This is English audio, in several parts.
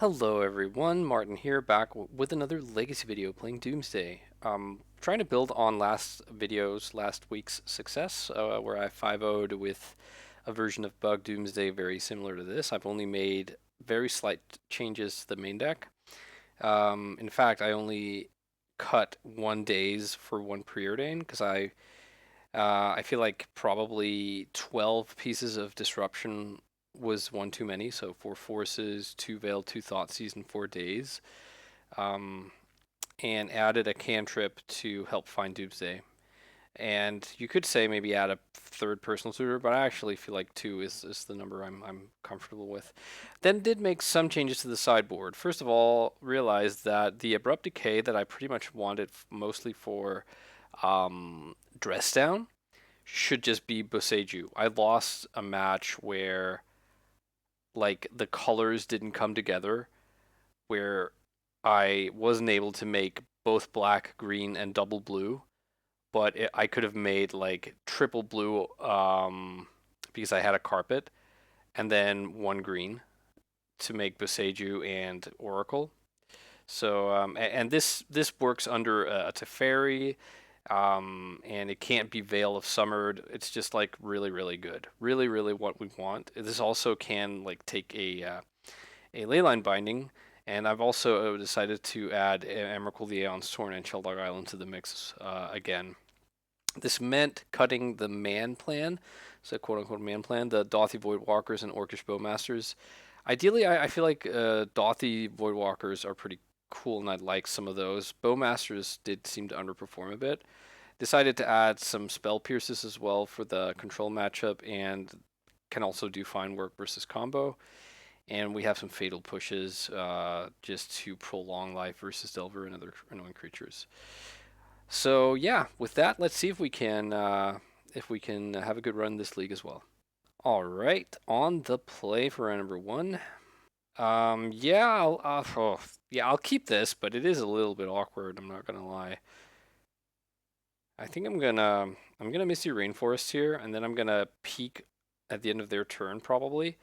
Hello everyone, Martin here, back with another legacy video playing Doomsday. Trying to build on last week's success, where I 5-0'd with a version of Bug Doomsday very similar to this. I've only made very slight changes to the main deck. In fact, I only cut 1 days for one preordain because I feel like probably 12 pieces of disruption was one too many. So 4 forces, 2 veil, 2 thoughtseize in 4 days, um, and added a cantrip to help find Doomsday. And you could say maybe add a third personal tutor, but I actually feel like two is the number I'm comfortable with. Then did make some changes to the sideboard. First of all, realized that the abrupt decay that I pretty much wanted mostly for dress down should just be Boseiju. I lost a match where like the colors didn't come together, where I wasn't able to make both black, green, and double blue, but I could have made like triple blue because I had a carpet, and then one green to make Boseiju and Oracle. So and this works under a Teferi, and it can't be Veil of Summered. It's just like really good, really what we want. This also can like take a Leyline Binding, and I've also decided to add Emrakul the Aeon's Torn and Sheldog Island to the mix again. This meant cutting the man plan, so quote unquote man plan, the Dothy Voidwalkers and Orcish Bowmasters. Ideally, I feel like Dothy Voidwalkers are pretty cool, and I'd like some of those. Bowmasters did seem to underperform a bit. Decided to add some Spell Pierces as well for the control matchup, and can also do fine work versus combo. And we have some Fatal Pushes just to prolong life versus Delver and other annoying creatures. So yeah, with that, let's see if we can have a good run in this league as well. All right, on the play for round number one. Yeah, I'll keep this, but it is a little bit awkward. I'm not gonna lie. I think I'm gonna Misty Rainforest here, and then I'm gonna peek at the end of their turn probably,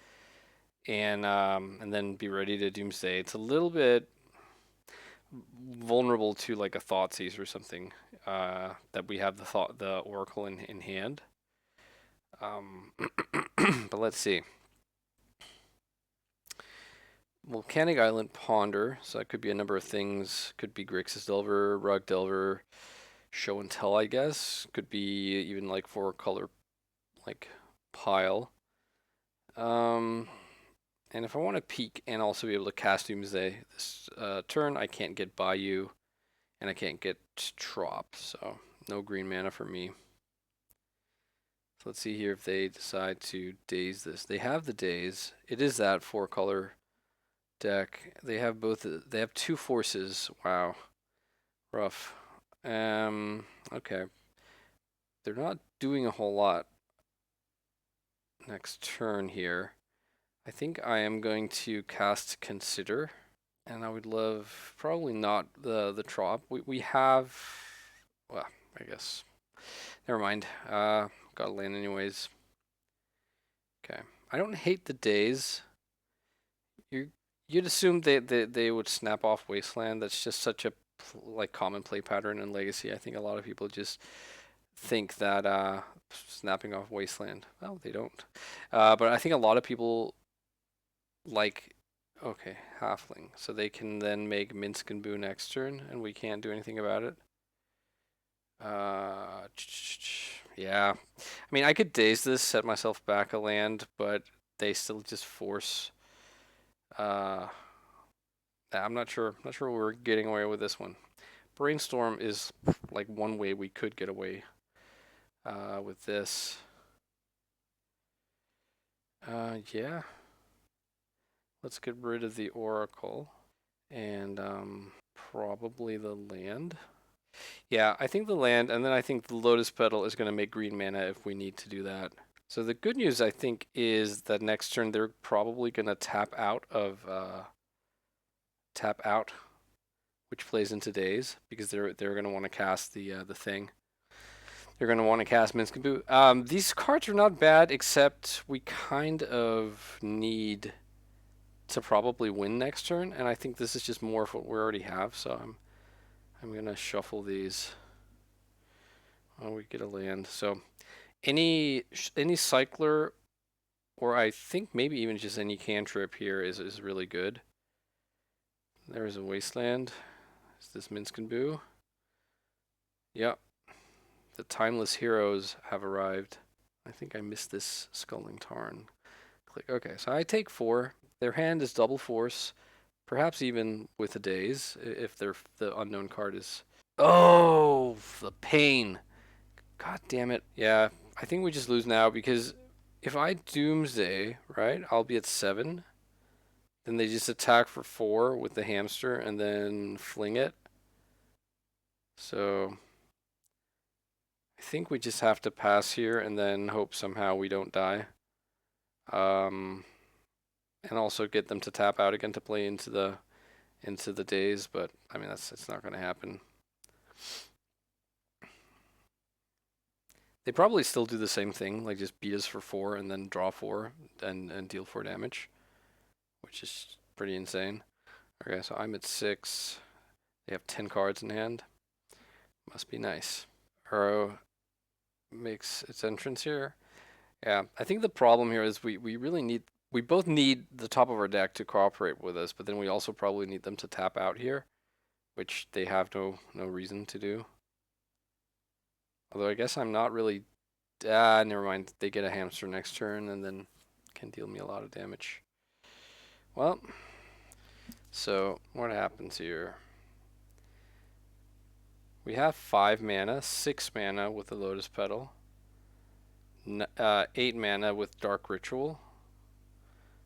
and then be ready to Doomsday. It's a little bit vulnerable to like a Thoughtseize or something, that we have the Oracle in hand. Um, but let's see. Volcanic Island Ponder, so that could be a number of things. Could be Grixis Delver, Rug Delver, Show and Tell, I guess. Could be even like 4 color like pile. Um, and if I want to peek and also be able to cast Doomsday this turn, I can't get Bayou, and I can't get Trop, so no green mana for me. So let's see here if they decide to daze this. They have the daze. It is that 4 color deck. They have both. They have 2 forces. Wow, rough. Okay. They're not doing a whole lot next turn here. I think I am going to cast Consider, and I would love probably not the Trop. We have, well, I guess. Never mind. Gotta land anyways. Okay. I don't hate the days. You'd assume they would snap off Wasteland. That's just such a like common play pattern in Legacy. I think a lot of people just think that snapping off Wasteland. Well, they don't. But I think a lot of people like, okay, Halfling, so they can then make Minsk and Boo next turn, and we can't do anything about it. Yeah. I mean, I could daze this, set myself back a land, but they still just force. I'm not sure. Not sure we're getting away with this one. Brainstorm is like one way we could get away with this. Yeah. Let's get rid of the Oracle and probably the land. Yeah, I think the land, and then I think the Lotus Petal is going to make green mana if we need to do that. So the good news, I think, is that next turn they're probably going to tap out, which plays into days because they're going to want to cast the thing. They're going to want to cast Minsk and Boo. These cards are not bad, except we kind of need to probably win next turn, and I think this is just more of what we already have, so I'm gonna shuffle these. Oh, we get a land. So any cycler, or I think maybe even just any cantrip here is really good. There's a wasteland. Is this Minsk and Boo? Yep. The timeless heroes have arrived. I think I missed this Sculling Tarn. Click. Okay, so I take 4. Their hand is double force, perhaps even with a daze if the unknown card is. Oh, the pain! God damn it! Yeah, I think we just lose now because if I Doomsday, right, I'll be at 7. Then they just attack for 4 with the hamster and then fling it. So I think we just have to pass here and then hope somehow we don't die. And also get them to tap out again to play into the days, but I mean it's not going to happen. They probably still do the same thing, like just beat us for 4 and then draw 4 and deal 4 damage, which is pretty insane. Okay, so I'm at 6. They have 10 cards in hand. Must be nice. Uro makes its entrance here. Yeah, I think the problem here is we really need, we both need the top of our deck to cooperate with us, but then we also probably need them to tap out here, which they have no reason to do. Although I guess I'm not really, never mind. They get a hamster next turn and then can deal me a lot of damage. Well, so what happens here? We have 5 mana, 6 mana with the Lotus Petal, 8 mana with Dark Ritual,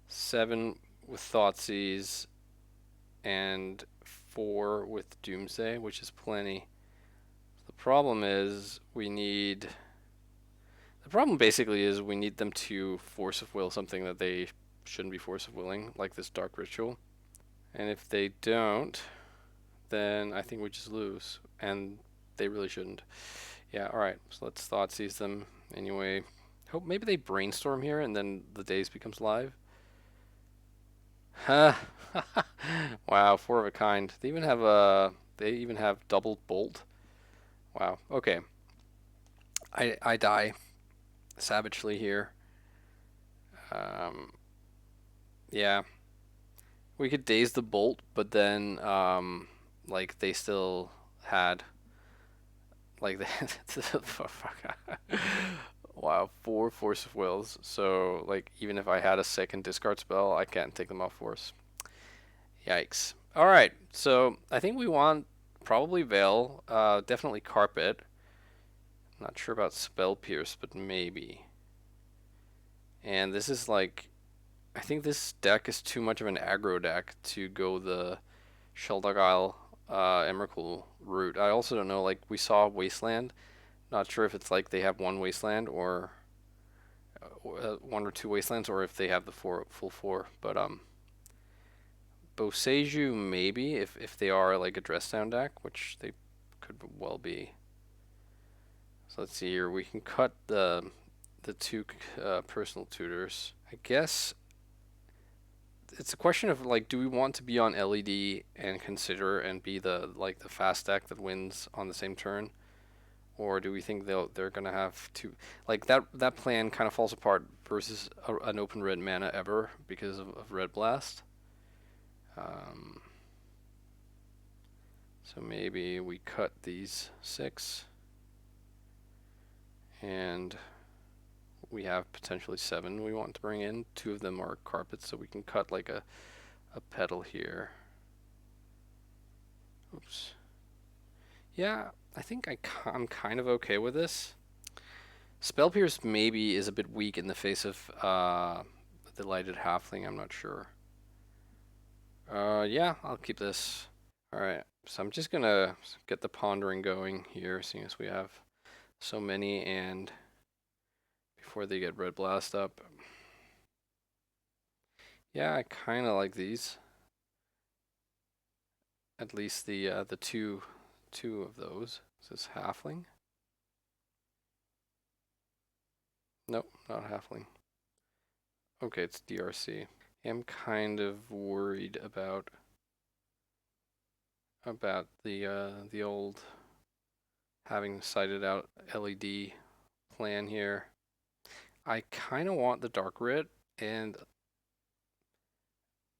7 with Thoughtseize, and 4 with Doomsday, which is plenty. The problem is we need. The problem basically is we need them to force of will something that they shouldn't be force of willing, like this Dark Ritual. And if they don't, then I think we just lose. And they really shouldn't. Yeah, alright. So let's Thoughtseize them anyway. Hope maybe they brainstorm here and then the daze becomes live. Huh. Wow, 4 of a kind. They even have double bolt. Wow. Okay. I die savagely here. Yeah. We could daze the bolt, but then like they still had like wow, 4 force of wills. So like even if I had a second discard spell, I can't take them off force. Yikes. All right. So I think we want probably Veil, definitely Carpet. Not sure about Spell Pierce, but maybe. And this is like, I think this deck is too much of an aggro deck to go the Sheldog Isle Emrakul route. I also don't know, like we saw Wasteland. Not sure if it's like they have one Wasteland or 1 or 2 Wastelands, or if they have the full 4. But Boseiju maybe if they are like a dress down deck, which they could well be. So let's see here. We can cut the 2 personal tutors. I guess it's a question of like, do we want to be on LED and consider and be the fast deck that wins on the same turn, or do we think they're gonna have to like that plan kind of falls apart versus an open red mana ever because of Red Blast. So maybe we cut these 6 and we have potentially 7 we want to bring in. 2 of them are carpets, so we can cut like a petal here. Oops. Yeah, I think I'm kind of okay with this. Spell Pierce maybe is a bit weak in the face of the Lighted Halfling. I'm not sure. Yeah, I'll keep this. Alright, so I'm just gonna get the pondering going here, seeing as we have so many, and before they get Red Blast up. Yeah, I kind of like these. At least the two of those. Is this halfling? Nope, not halfling. Okay, it's DRC. am kind of worried about the old having cited out LED plan here. I kind of want the Dark Rit and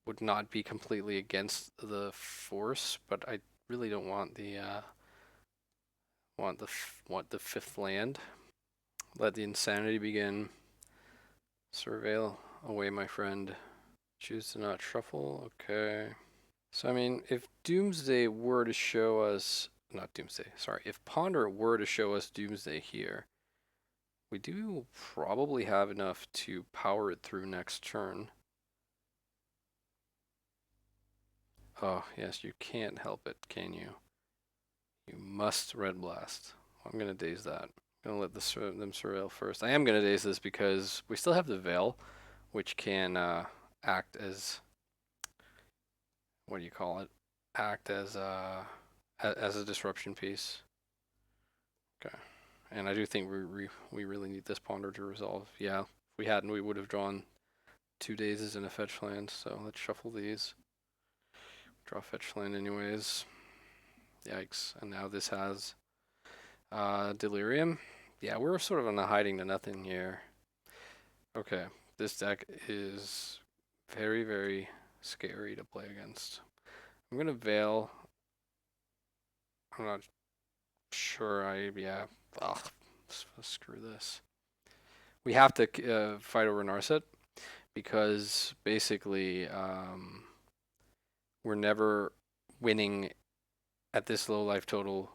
would not be completely against the Force, but I really don't want the want the fifth land. Let the insanity begin. Surveil away, my friend. Choose to not shuffle. Okay. So, I mean, if Doomsday were to show us, not Doomsday, sorry, if Ponder were to show us Doomsday here, we do probably have enough to power it through next turn. Oh, yes, you can't help it, can you? You must Red Blast. I'm going to daze that. I'm going to let them surveil first. I am going to daze this because we still have the Veil, which can act as, what do you call it? Act as a disruption piece. Okay. And I do think we really need this Ponder to resolve. Yeah, if we hadn't, we would have drawn 2 dazes and a fetch land. So let's shuffle these. Draw fetch land anyways. Yikes. And now this has Delirium. Yeah, we're sort of on a hiding to nothing here. Okay, this deck is very, very scary to play against. I'm going to Veil. I'm not sure yeah. Ugh, screw this. We have to fight over Narset because basically we're never winning at this low life total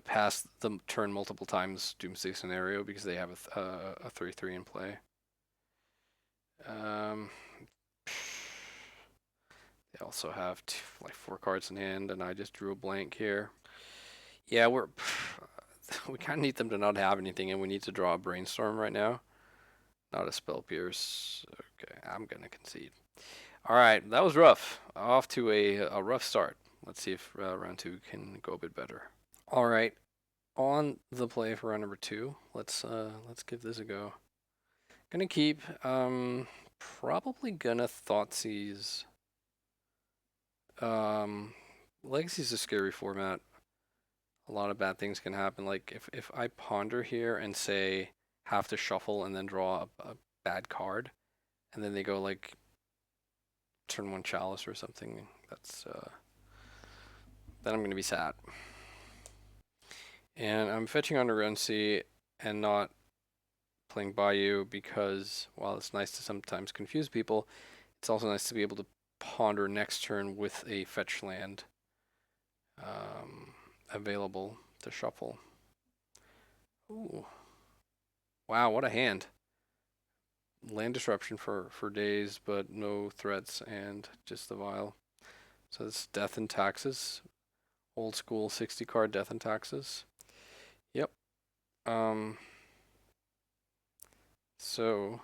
past the turn multiple times Doomsday scenario because they have a 3/3 in play. They also have like 4 cards in hand, and I just drew a blank here. Yeah, we kind of need them to not have anything, and we need to draw a Brainstorm right now. Not a Spell Pierce. Okay, I'm gonna concede. All right, that was rough. Off to a rough start. Let's see if round 2 can go a bit better. All right, on the play for round number 2. Let's give this a go. Gonna keep. Probably gonna Thoughtseize. Legacy's a scary format. A lot of bad things can happen. Like if I ponder here and say have to shuffle and then draw a bad card, and then they go like turn 1 Chalice or something, that's then I'm gonna be sad. And I'm fetching Underground Sea and not playing Bayou because while it's nice to sometimes confuse people, it's also nice to be able to ponder next turn with a fetch land available to shuffle. Ooh. Wow, what a hand. Land disruption for days, but no threats and just the vial. So it's Death and Taxes. Old school 60 card Death and Taxes. Yep. So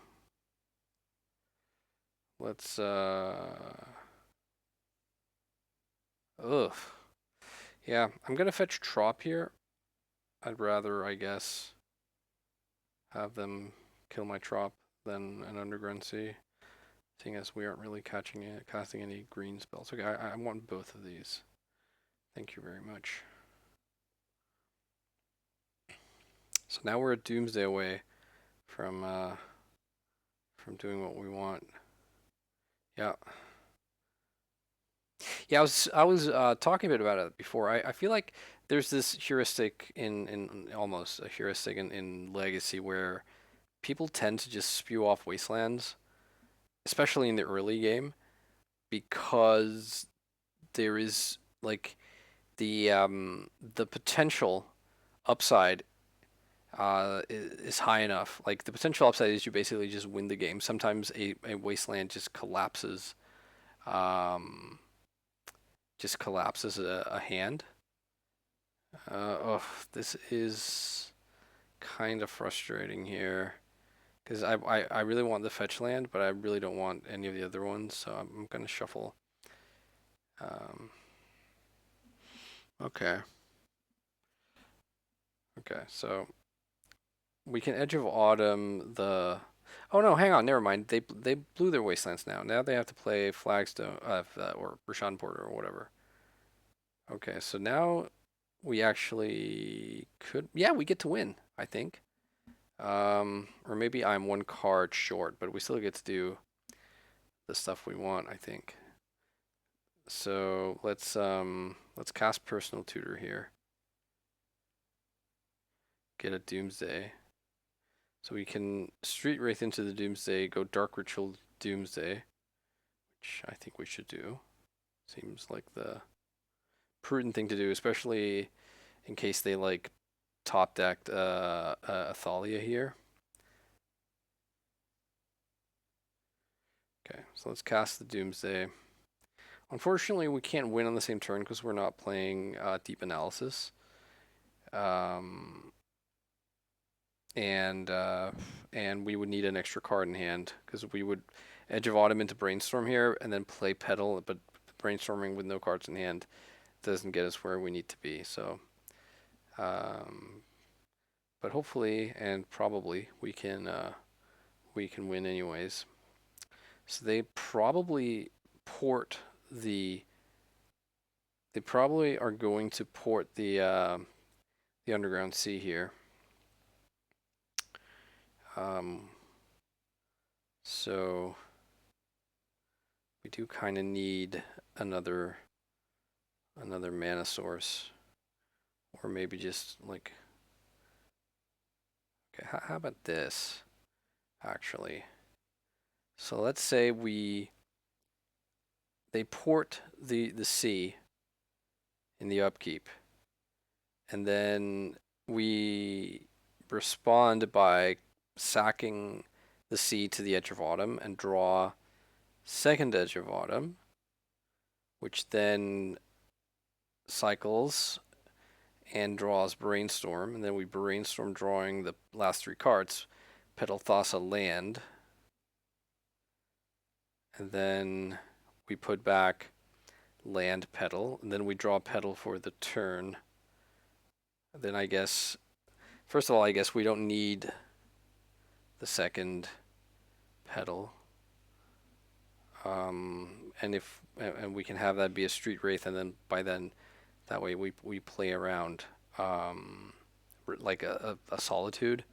let's ugh. Yeah, I'm gonna fetch Trop here. I'd rather, I guess, have them kill my Trop than an Underground Sea, seeing as we aren't really casting any green spells. Okay, I want both of these. Thank you very much. So now we're a Doomsday away from doing what we want. Yeah. Yeah, I was talking a bit about it before. I feel like there's this heuristic in almost a heuristic in Legacy where people tend to just spew off wastelands, especially in the early game, because there is like the potential upside is high enough. Like the potential upside is you basically just win the game. Sometimes a wasteland um, just collapses a hand. Oh, this is kind of frustrating here because I really want the fetch land, but I really don't want any of the other ones. So I'm gonna shuffle. Okay. Okay, so we can Edge of Autumn Oh no, hang on, never mind. They blew their wastelands now. Now they have to play Flagstone, or Rashawn Porter or whatever. Okay, so now we actually could, yeah, we get to win, I think. Or maybe I'm one card short, but we still get to do the stuff we want, I think. So let's cast Personal Tutor here. Get a Doomsday. So we can Street Wraith into the Doomsday, go Dark Ritual Doomsday, which I think we should do. Seems like the prudent thing to do, especially in case they like top decked Athalia here. Okay, so let's cast the Doomsday. Unfortunately, we can't win on the same turn because we're not playing Deep Analysis. Um, and and we would need an extra card in hand because we would Edge of Autumn into Brainstorm here and then play Petal, but brainstorming with no cards in hand doesn't get us where we need to be. So, um, but hopefully and probably we can win anyways. So they probably port the. They probably are going to port the Underground Sea here. Um, so we do kind of need another mana source, or maybe just like, okay, how about this actually? So let's say they port the sea in the upkeep, and then we respond by sacking the sea to the Edge of Autumn and draw second Edge of Autumn, which then cycles and draws Brainstorm, and then we Brainstorm drawing the last three cards, Petal Thassa land, and then we put back land Petal, and then we draw Petal for the turn. Then I guess, first of all, I guess we don't need the second Petal. And we can have that be a Street Wraith, and then by then, that way we play around like a Solitude.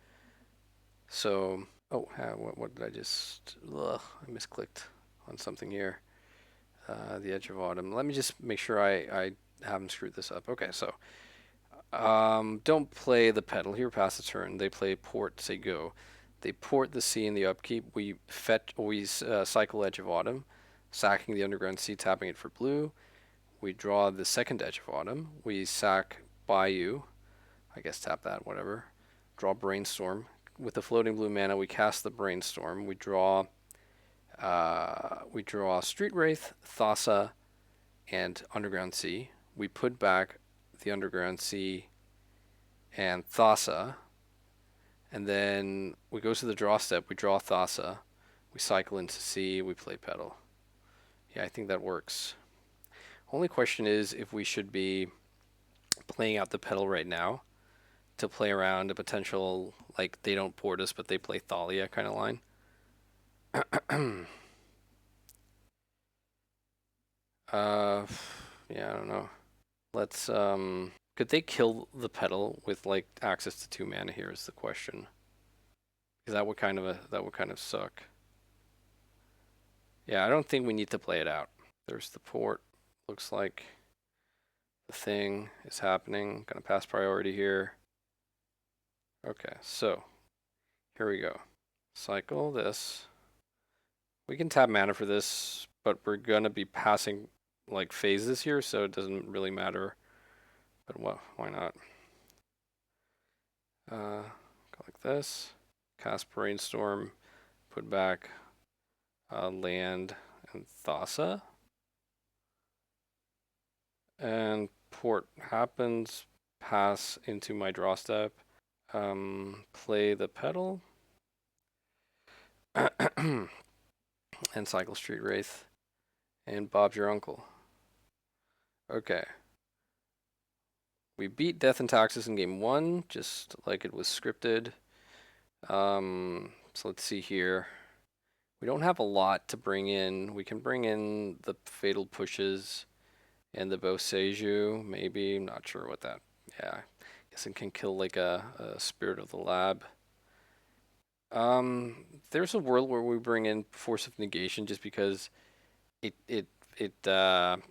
So, oh, what did I just, ugh, I misclicked on something here. The Edge of Autumn. Let me just make sure I haven't screwed this up. Okay, so don't play the Petal here past the turn. They play port, say go. They port the sea in the upkeep. We cycle Edge of Autumn, sacking the Underground Sea, tapping it for blue. We draw the second Edge of Autumn. We sack Bayou. I guess tap that, whatever. Draw Brainstorm. With the floating blue mana, we cast the Brainstorm. We draw Street Wraith, Thassa, and Underground Sea. We put back the Underground Sea and Thassa, and then we go to the draw step. We draw Thassa, we cycle into sea, we play Petal. Yeah, I think that works. Only question is if we should be playing out the Petal right now to play around a potential, like, they don't port us, but they play Thalia kind of line. Yeah, I don't know. Let's could they kill the Petal with like access to 2 mana here is the question. Because that would kind of suck. Yeah, I don't think we need to play it out. There's the port. Looks like the thing is happening. Gonna pass priority here. Okay, so here we go. Cycle this. We can tap mana for this, but we're gonna be passing like phases here, so it doesn't really matter. But what? Why not? Go like this. Cast Brainstorm. Put back land and Thassa. And port happens. Pass into my draw step. Play the Petal. And cycle Street Wraith. And Bob's your uncle. Okay. We beat Death and Taxes in game 1, just like it was scripted. So let's see here. We don't have a lot to bring in. We can bring in the Fatal Pushes and the Boseiju, maybe. I'm not sure what that. Yeah, guess it can kill like a Spirit of the Lab. There's a world where we bring in Force of Negation just because it it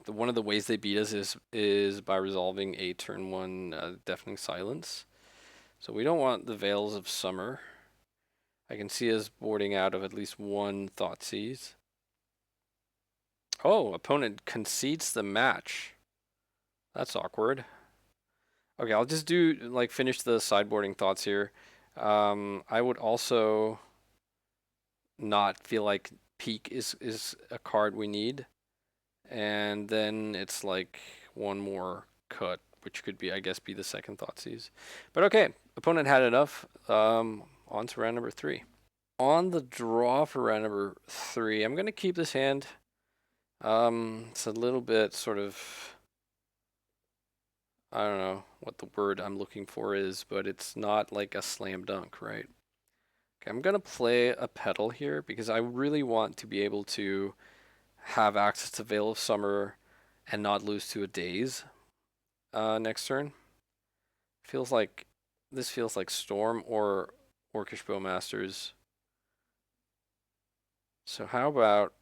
one of the ways they beat us is by resolving a turn one Deafening Silence. So we don't want the Veils of Summer. I can see us boarding out of at least one Thoughtseize. Oh, opponent concedes the match. That's awkward. Okay, I'll just do like finish the sideboarding thoughts here. I would also not feel like Peak is a card we need, and then it's like one more cut, which could be I guess be the second Thoughtseize. But okay, opponent had enough. On to round number 3. On the draw for round number 3, I'm gonna keep this hand. It's a little bit sort of, I don't know what the word I'm looking for is, but it's not like a slam dunk, right? Okay, I'm gonna play a Petal here because I really want to be able to have access to Veil of Summer and not lose to a Daze next turn. This feels like Storm or Orcish Bowmasters. So how about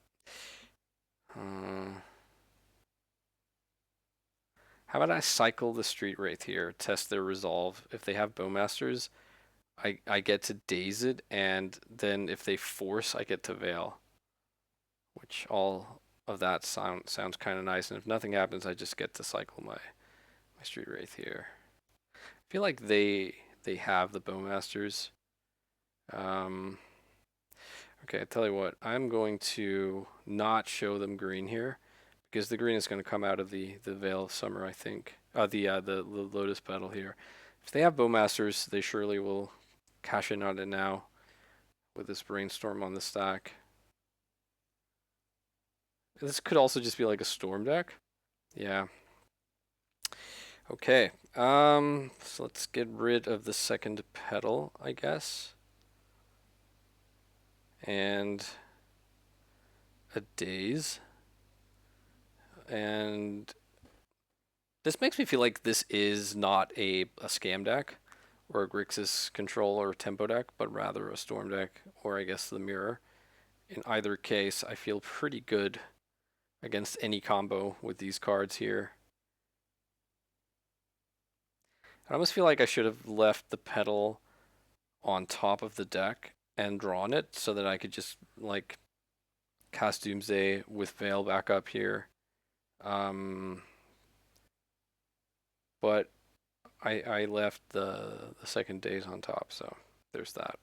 I cycle the Street Wraith here, test their resolve. If they have Bowmasters, I get to daze it, and then if they force, I get to Veil. Which all of that sounds kind of nice, and if nothing happens, I just get to cycle my Street Wraith here. I feel like they have the Bowmasters. Okay, I tell you what, I'm going to not show them green here because the green is going to come out of the Veil of Summer, I think. The Lotus Petal here. If they have Bowmasters, they surely will cash in on it now with this Brainstorm on the stack. This could also just be like a Storm deck. Yeah. Okay. So let's get rid of the second Petal, I guess. And a Daze. And this makes me feel like this is not a scam deck or a Grixis control or tempo deck, but rather a Storm deck or I guess the Mirror. In either case, I feel pretty good against any combo with these cards here. I almost feel like I should have left the Petal on top of the deck and drawn it so that I could just like cast Doomsday with Veil back up here. But I left the second Daze on top, so there's that.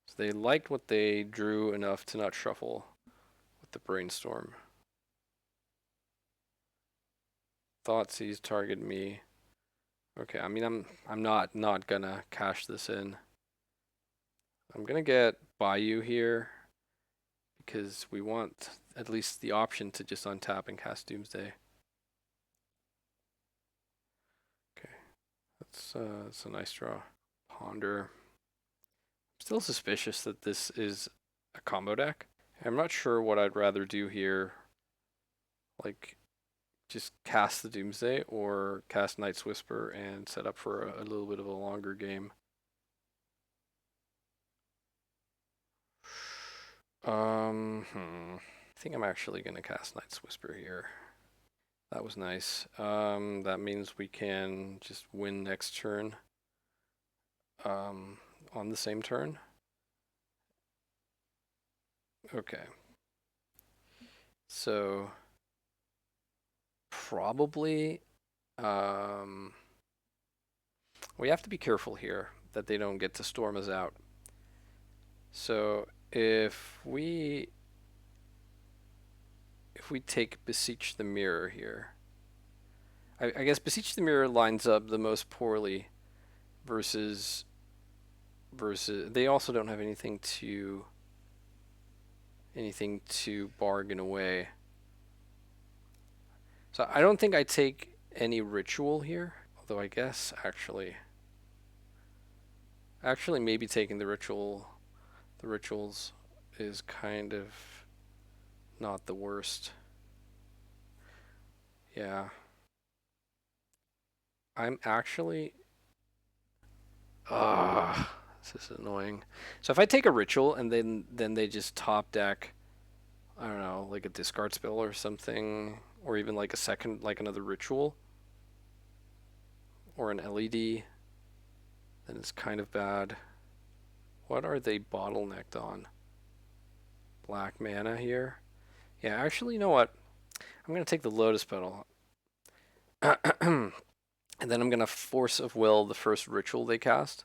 So they liked what they drew enough to not shuffle with the Brainstorm. Thoughtseize target me. Okay, I mean I'm not gonna cash this in. I'm gonna get Bayou here because we want at least the option to just untap and cast Doomsday. Okay, that's a nice draw. Ponder. Still suspicious that this is a combo deck. I'm not sure what I'd rather do here. Like, just cast the Doomsday or cast Night's Whisper and set up for a little bit of a longer game. I think I'm actually going to cast Night's Whisper here. That was nice. That means we can just win next turn on the same turn. Okay. So probably we have to be careful here that they don't get to storm us out. So if we take Beseech the Mirror here, I guess Beseech the Mirror lines up the most poorly versus they also don't have anything to bargain away. So I don't think I take any ritual here, although I guess actually maybe taking the ritual The rituals is kind of not the worst. Yeah. I'm actually... Ugh, this is annoying. So if I take a ritual and then they just top deck, I don't know, like a discard spell or something, or even like a second, like another ritual, or an LED, then it's kind of bad. What are they bottlenecked on? Black mana here? Yeah, actually, you know what? I'm going to take the Lotus Petal. And then I'm going to Force of Will the first ritual they cast.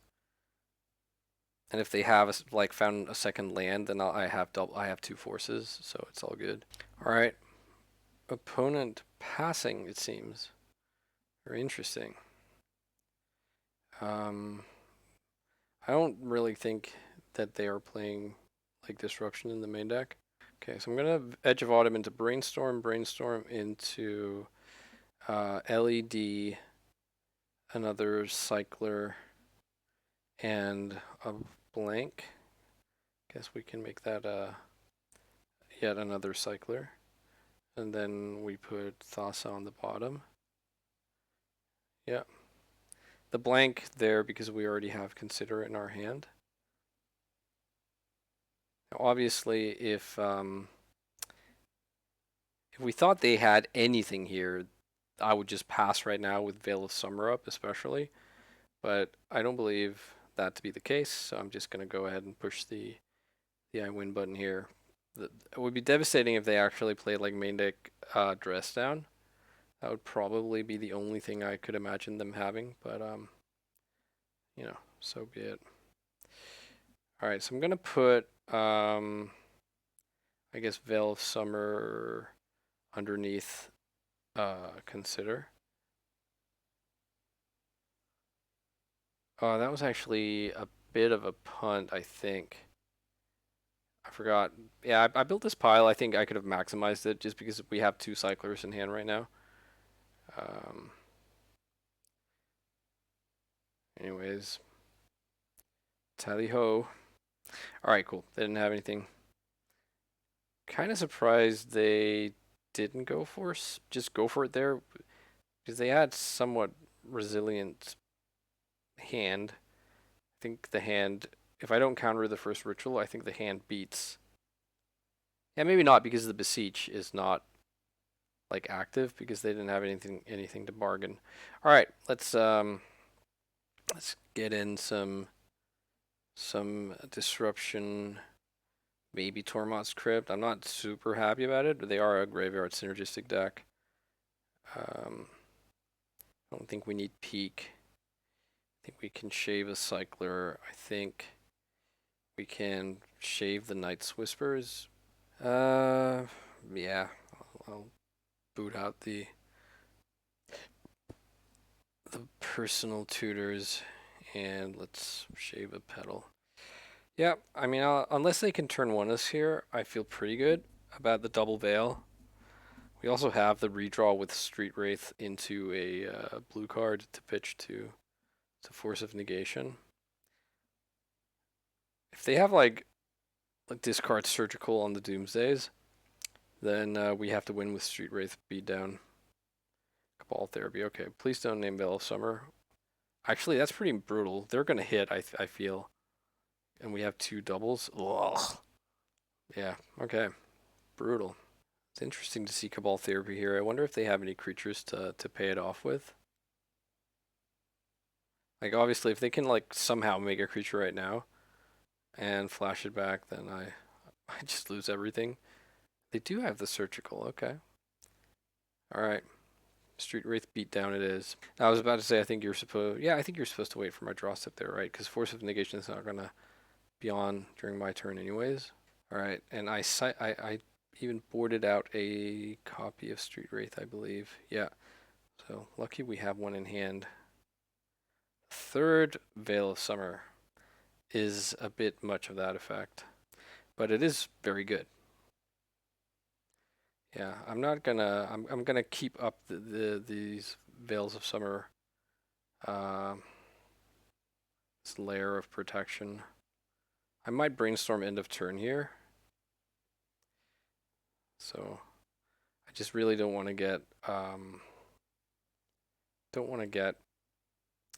And if they have like found a second land, then I have two forces, so it's all good. All right, opponent passing. It seems very interesting. I don't really think that they are playing like Disruption in the main deck. Okay, so I'm gonna Edge of Autumn into Brainstorm, Brainstorm into LED, another Cycler, and a blank. Guess we can make that yet another Cycler. And then we put Thassa on the bottom. Yeah. The blank there because we already have Considerate in our hand. Now, obviously, if we thought they had anything here, I would just pass right now with Veil of Summer up, especially. But I don't believe that to be the case, so I'm just going to go ahead and push the I win button here. It would be devastating if they actually played like main deck Dress Down. That would probably be the only thing I could imagine them having, but you know, so be it. All right, so I'm gonna put I guess Veil of Summer underneath Consider. Oh, that was actually a bit of a punt, I think. I forgot. Yeah, I built this pile. I think I could have maximized it just because we have two cyclers in hand right now. Um, anyways, tally ho. All right, cool. They didn't have anything. Kind of surprised they didn't go for just go for it there because they had somewhat resilient hand. I think the hand, if I don't counter the first ritual, I think the hand beats. Yeah, maybe not because the beseech is not like active because they didn't have anything to bargain. All right, let's get in some disruption. Maybe Tormod's Crypt. I'm not super happy about it, but they are a graveyard synergistic deck. I don't think we need Peak. I think we can shave a Cycler. I think we can shave the Night's Whispers. Yeah, I'll boot out the personal tutors and let's shave a petal. Yeah, I mean, unless they can turn one us here, I feel pretty good about the double veil. We also have the redraw with Street Wraith into a blue card to pitch to Force of Negation. If they have like discard Surgical on the Doomsdays, then we have to win with Street Wraith beat down. Cabal Therapy. Okay, please don't name Veil of Summer. Actually, that's pretty brutal. They're gonna hit. I feel, and we have two doubles. Ugh. Yeah. Okay. Brutal. It's interesting to see Cabal Therapy here. I wonder if they have any creatures to pay it off with. Like obviously, if they can like somehow make a creature right now, and flash it back, then I just lose everything. They do have the Surgical. Okay. All right. Street Wraith beatdown it is. I was about to say I think you're supposed. Yeah, I think you're supposed to wait for my draw step there, right? Because Force of Negation is not gonna be on during my turn anyways. All right, and I even boarded out a copy of Street Wraith, I believe. Yeah. So lucky we have one in hand. Third Veil of Summer is a bit much of that effect, but it is very good. Yeah, I'm not gonna. I'm gonna keep up these Veils of Summer. This layer of protection. I might brainstorm end of turn here. So I just really don't want to get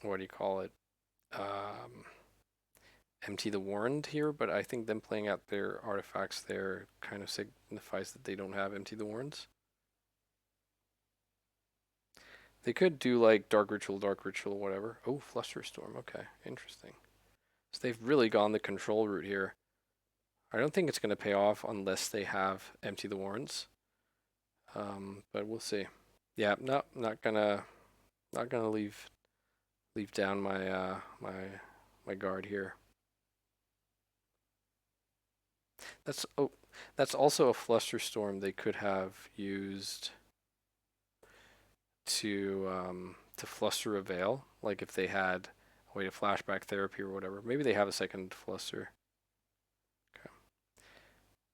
what do you call it? Um, empty the warrant here, but I think them playing out their artifacts there kind of signifies that they don't have empty the warrants. They could do like dark ritual, whatever. Oh, flusterstorm. Okay, interesting. So they've really gone the control route here. I don't think it's going to pay off unless they have empty the warrants. But we'll see. Yeah, no, not gonna leave down my my guard here. That's also a flusterstorm they could have used to fluster a veil, like if they had a way to flashback therapy or whatever. Maybe they have a second fluster. Okay.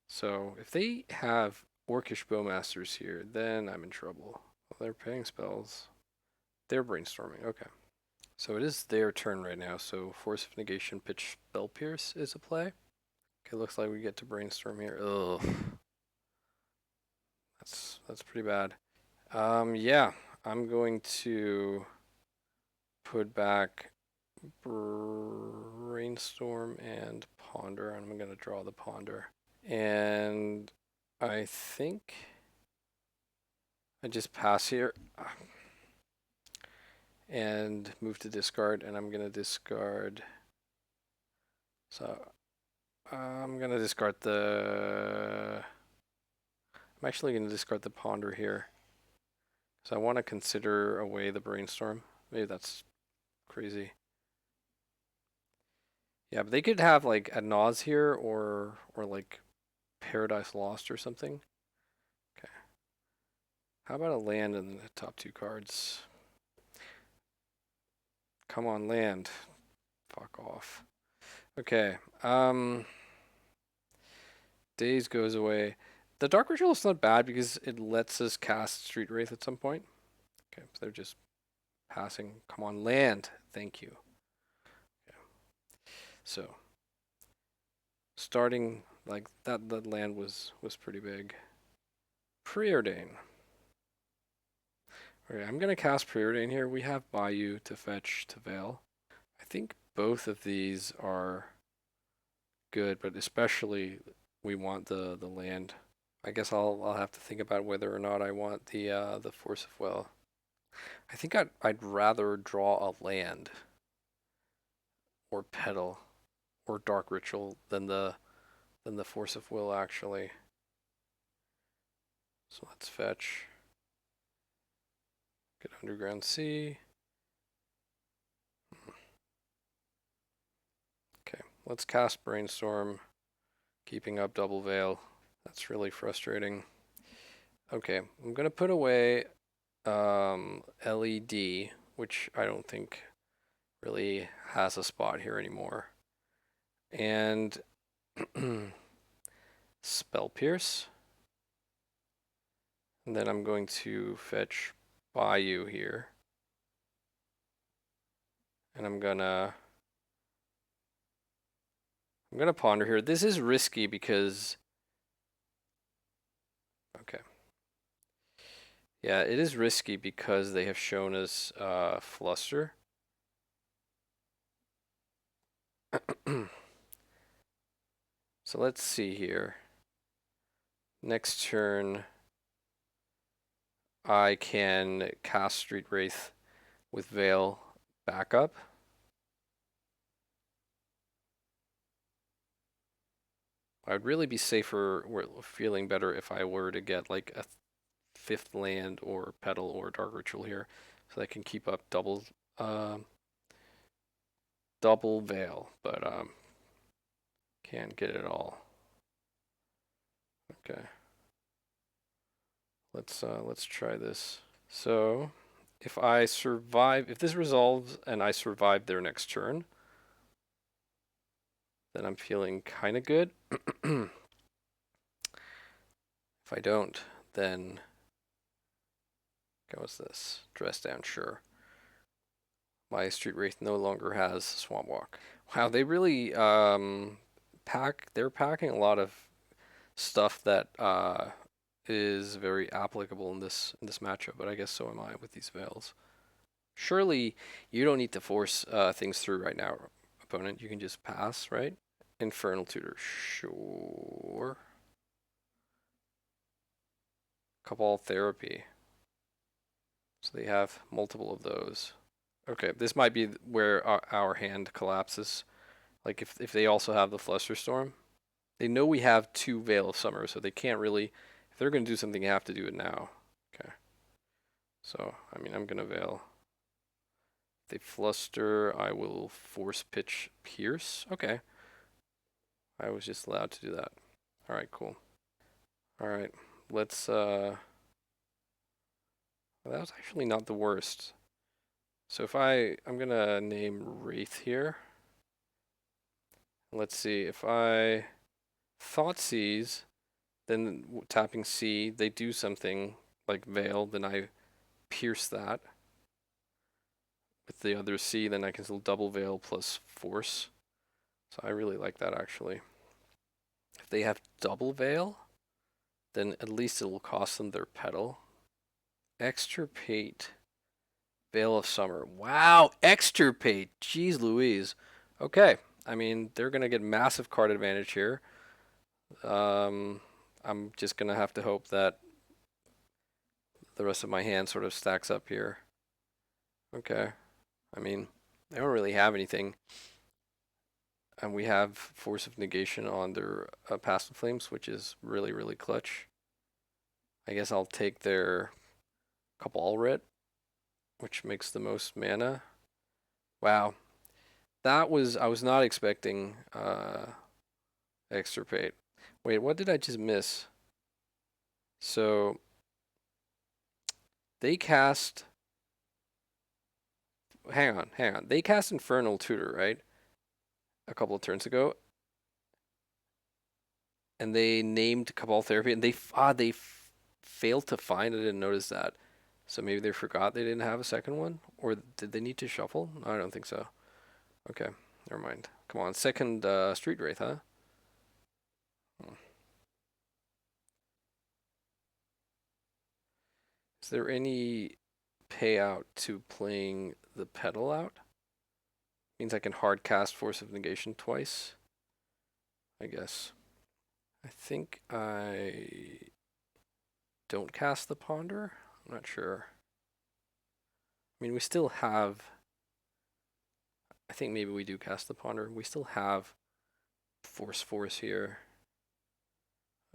So if they have orcish bowmasters here, then I'm in trouble. Well, they're paying spells. They're brainstorming. Okay. So it is their turn right now. So Force of Negation, Pitch, Spell Pierce is a play. Okay, looks like we get to brainstorm here. Ugh, that's pretty bad. Yeah, I'm going to put back brainstorm and ponder. I'm gonna draw the ponder, and I think I just pass here and move to discard, and I'm gonna discard. So I'm gonna discard the. I'm actually gonna discard the ponder here. So I want to consider away the brainstorm. Maybe that's crazy. Yeah, but they could have like a Naz here or like Paradise Lost or something. Okay. How about a land in the top two cards? Come on, land. Fuck off. Okay. Days goes away. The Dark Ritual is not bad because it lets us cast Street Wraith at some point. Okay, so they're just passing. Come on, land. Thank you. Okay. So starting like that land was pretty big. Preordain. Okay, I'm gonna cast Preordain here. We have Bayou to fetch to Veil. I think both of these are good, but especially we want the land. I guess I'll have to think about whether or not I want the Force of Will. I think I'd rather draw a land or Petal or Dark Ritual than the Force of Will actually. So let's fetch. Get Underground Sea. Okay, let's cast Brainstorm. Keeping up Double Veil. That's really frustrating. Okay, I'm gonna put away LED, which I don't think really has a spot here anymore. And Spell Pierce. And then I'm going to fetch Bayou here. And I'm gonna ponder here. This is risky because okay. Yeah, it is risky because they have shown us Fluster. So let's see here. Next turn, I can cast Street Wraith with Veil backup. I would really be safer, feeling better if I were to get like a fifth land or Petal or Dark Ritual here, so I can keep up double Veil, but can't get it all. Okay, let's try this. So if I survive, if this resolves and I survive their next turn, then I'm feeling kind of good. If I don't, then what's this? Dress down, sure. My Street Wraith no longer has Swamp Walk. Wow, they really they're packing a lot of stuff that is very applicable in this matchup, but I guess so am I with these veils. Surely you don't need to force things through right now, opponent. You can just pass, right? Infernal Tutor, sure. Cabal Therapy. So they have multiple of those. Okay, this might be where our hand collapses. Like if they also have the Flusterstorm, they know we have 2 Veil of Summer, so they can't really. If they're gonna do something, they have to do it now. Okay. So I mean, I'm gonna Veil. If they fluster, I will force pitch Pierce. Okay. I was just allowed to do that. All right, cool. All right, let's. Well, that was actually not the worst. So if I'm gonna name Wraith here. Let's see if I Thoughtseize, then tapping C, they do something like Veil, then I pierce that. With the other C, then I can still double Veil plus Force. So I really like that actually. If they have double Veil, then at least it will cost them their Petal. Extirpate. Veil of Summer. Wow, Extirpate. Jeez Louise. Okay, I mean, they're going to get massive card advantage here. I'm just going to have to hope that the rest of my hand sort of stacks up here. Okay. I mean, they don't really have anything. And we have Force of Negation on their Passive Flames, which is really, really clutch. I guess I'll take their Cabal Writ, which makes the most mana. Wow. I was not expecting Extirpate. Wait, what did I just miss? So, they cast... Hang on. They cast Infernal Tutor, right? A couple of turns ago. And they named Cabal Therapy, and they failed to find. I didn't notice that. So maybe they forgot they didn't have a second one? Or did they need to shuffle? I don't think so. Okay, never mind. Come on, second Street Wraith, huh? Is there any payout to playing the Petal out? Means I can hard cast Force of Negation twice, I guess. I think I don't cast the Ponder. I'm not sure. I mean, we still have... I think maybe we do cast the Ponder. We still have Force here.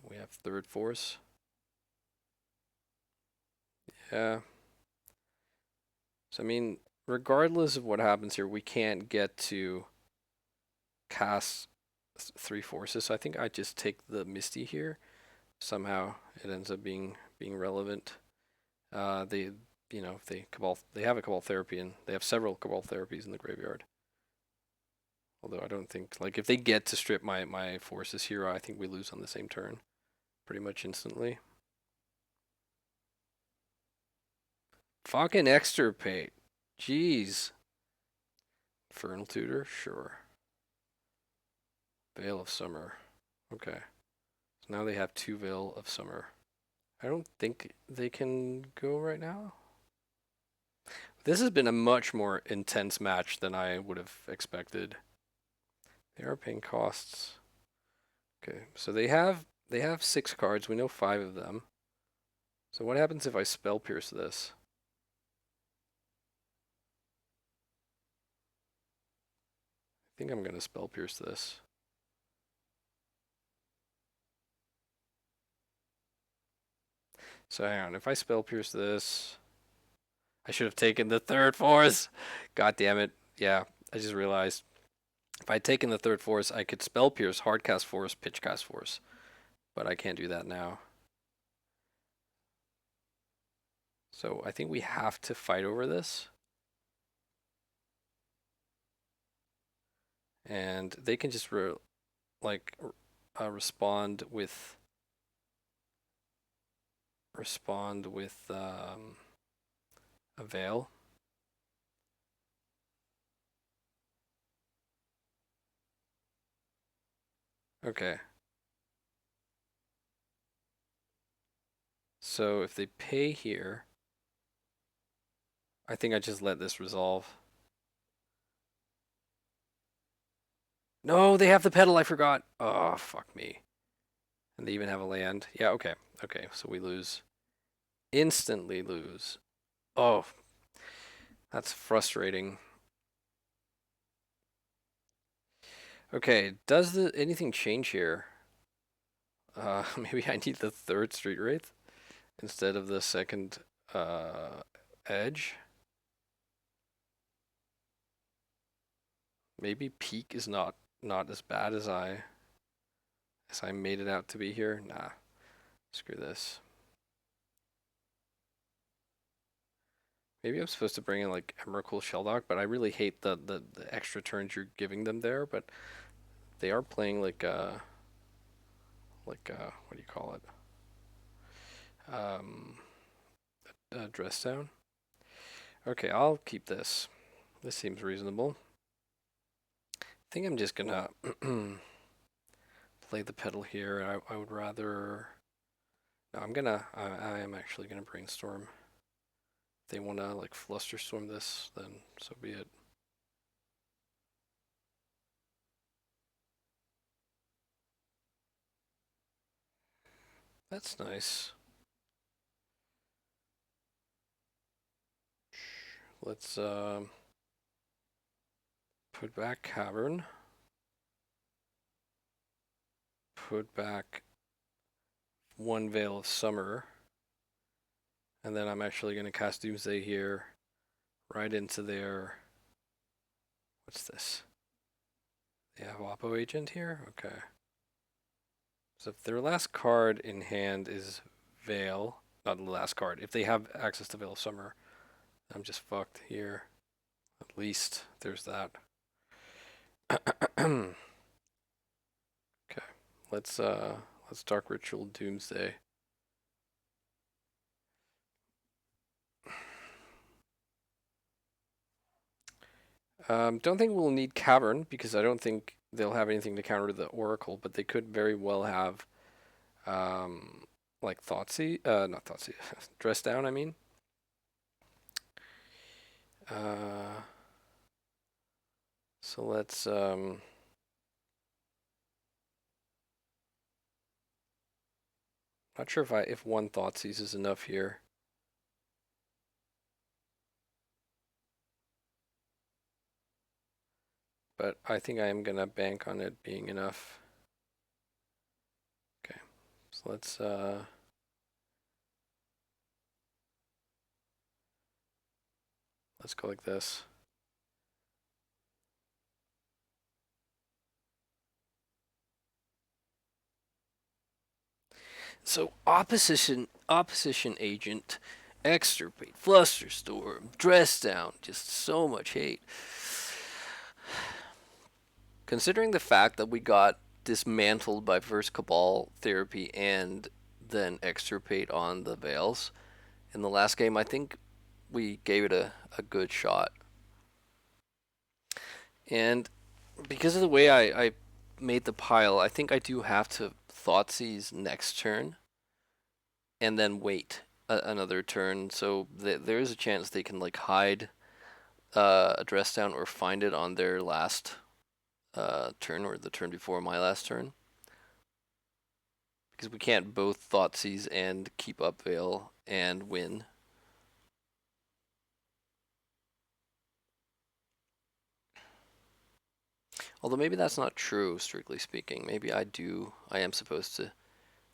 We have third Force. Yeah. So, I mean, regardless of what happens here, we can't get to cast 3 Forces. So I think I just take the Misty here. Somehow it ends up being relevant. They, if they have a Cabal Therapy, and they have several Cabal Therapies in the graveyard. Although I don't think, like, if they get to strip my Forces here, I think we lose on the same turn. Pretty much instantly. Fucking Extirpate. Jeez. Infernal Tutor? Sure. Veil of Summer. Okay. So now they have 2 Veil of Summer. I don't think they can go right now. This has been a much more intense match than I would have expected. They are paying costs. Okay, so they have 6 cards. We know 5 of them. So what happens if I Spell Pierce this? I think I'm gonna Spell Pierce this. So hang on, if I Spell Pierce this, I should have taken the third Force. God damn it. Yeah, I just realized. If I'd taken the third Force, I could Spell Pierce, Hardcast Force, Pitchcast Force. But I can't do that now. So I think we have to fight over this. And they can just respond with a Veil. Okay. So if they pay here, I think I just let this resolve. No, they have the pedal, I forgot. Oh, fuck me. And they even have a land. Yeah, okay. Okay, so we lose. Instantly lose. Oh, that's frustrating. Okay, does anything change here? Maybe I need the third Street Wraith instead of the second edge. Maybe peak is not as bad as I made it out to be here. Nah, screw this. Maybe I'm supposed to bring in like Emrakul Sheldock, but I really hate the extra turns you're giving them there. But they are playing what do you call it? Um, dress down. Okay, I'll keep this. This seems reasonable. I think I'm just gonna play the pedal here. I would rather. No, I am actually gonna brainstorm. If they wanna like flusterstorm this, then so be it. That's nice. Let's put back Cavern. Put back one Veil of Summer. And then I'm actually going to cast Doomsday here right into their. What's this? They have Oppo Agent here? Okay. So if their last card in hand is Veil, not the last card, if they have access to Veil of Summer, I'm just fucked here. At least there's that. Okay. Let's Dark Ritual Doomsday. Don't think we'll need Cavern because I don't think they'll have anything to counter the Oracle, but they could very well have like Thoughtseize, not Thoughtseize, Dress Down, I mean. Uh, so let's not sure if one Thoughtseize is enough here. But I think I am gonna bank on it being enough. Okay. So let's go like this. So opposition agent, extirpate, flusterstorm, dress down, just so much hate. Considering the fact that we got dismantled by first Cabal therapy and then extirpate on the Veils in the last game, I think we gave it a good shot. And because of the way I made the pile, I think I do have to Thoughtseize next turn and then wait another turn. So there is a chance they can like hide a dress down or find it on their last turn or the turn before my last turn. Because we can't both Thoughtseize and keep up Veil and win. Although maybe that's not true, strictly speaking. Maybe I am supposed to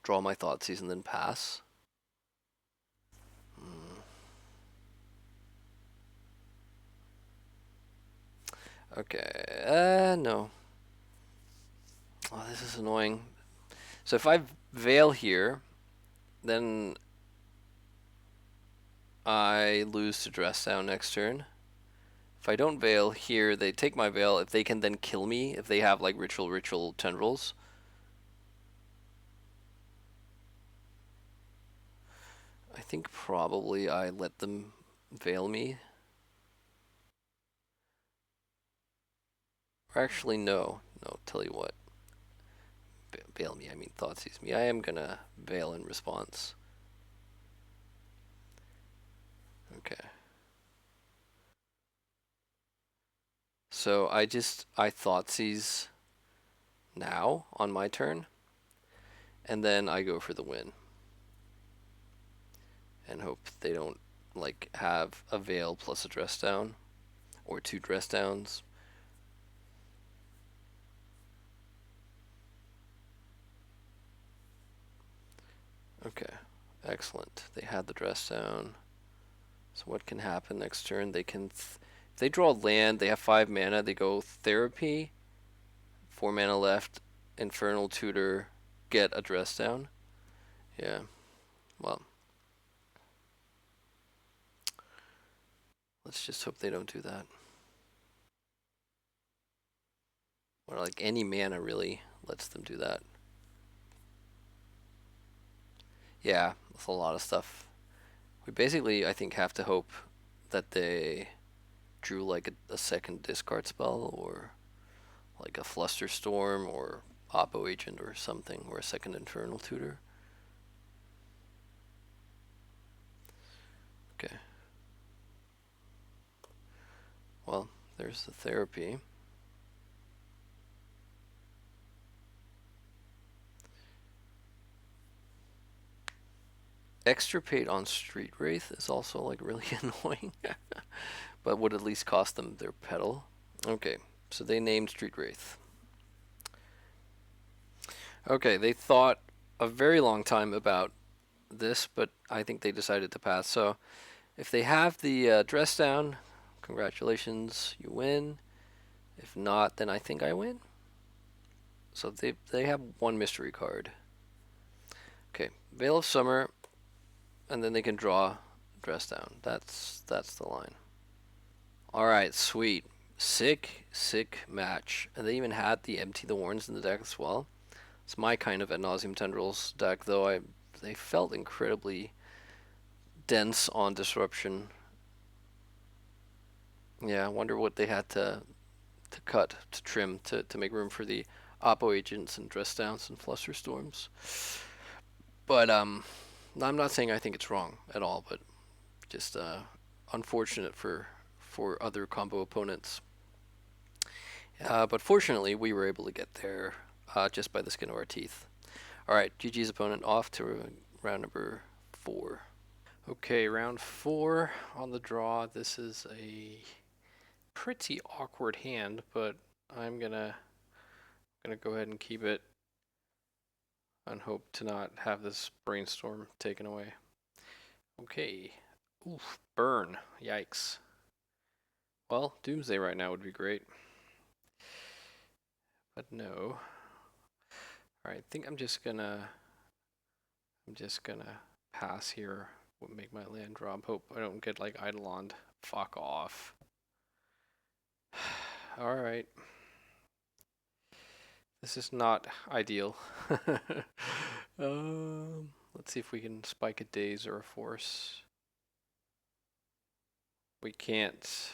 draw my Thoughtseize and then pass. Okay, no. Oh, this is annoying. So if I Veil here, then I lose to Dress Down next turn. If I don't Veil here, they take my Veil. If they can then kill me, if they have like Ritual Tendrils. I think probably I let them Veil me. Or actually, no. No, tell you what. Veil me, I mean Thoughtseize me. I am gonna Veil in response. Okay. So I Thoughtseize now on my turn, and then I go for the win. And hope they don't like have a Veil plus a dress down. Or 2 dress downs. Okay, excellent. They had the dress down. So what can happen next turn? They can, if they draw land, they have 5 mana. They go Therapy, 4 mana left, Infernal Tutor, get a dress down. Yeah, well, let's just hope they don't do that. Or like any mana really lets them do that. Yeah, that's a lot of stuff. We basically, I think, have to hope that they drew like a second discard spell or like a Flusterstorm or Oppo Agent or something, or a second Infernal Tutor. Okay. Well, there's the Therapy. Extirpate on Street Wraith is also like really annoying, but would at least cost them their Petal. Okay, so they named Street Wraith. Okay, they thought a very long time about this, but I think they decided to pass. So if they have the dress down, congratulations, you win. If not, then I think I win. So they have 1 mystery card. Okay, Veil of Summer, and then they can draw dress down. That's the line. All right, sweet, sick match, and they even had the Empty the Warrens in the deck as well. It's my kind of Ad Nauseam Tendrils deck, though they felt incredibly dense on Disruption. Yeah, I wonder what they had to cut, to trim, to make room for the Oppo Agents and dress downs and Flusterstorms. But I'm not saying I think it's wrong at all, but just unfortunate for other combo opponents. But fortunately, we were able to get there just by the skin of our teeth. All right, GG's opponent off to round number 4. Okay, round 4 on the draw. This is a pretty awkward hand, but I'm gonna go ahead and keep it and hope to not have this brainstorm taken away. Okay. Oof, burn. Yikes. Well, Doomsday right now would be great. But no. Alright, I think I'm just gonna pass here. Make my land drop. Hope I don't get like Eidolon. Fuck off. Alright. This is not ideal. Let's see if we can spike a Daze or a Force. We can't.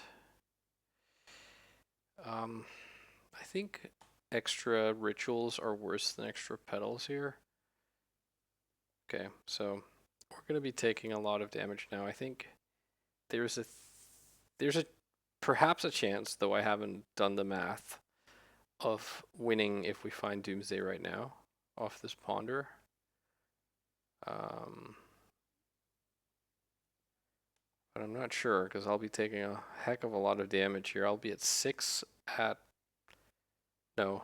I think extra rituals are worse than extra petals here. Okay, so we're going to be taking a lot of damage now. I think there's a perhaps a chance, though I haven't done the math, of winning if we find Doomsday right now off this Ponder. But I'm not sure because I'll be taking a heck of a lot of damage here. I'll be at 6 at... No,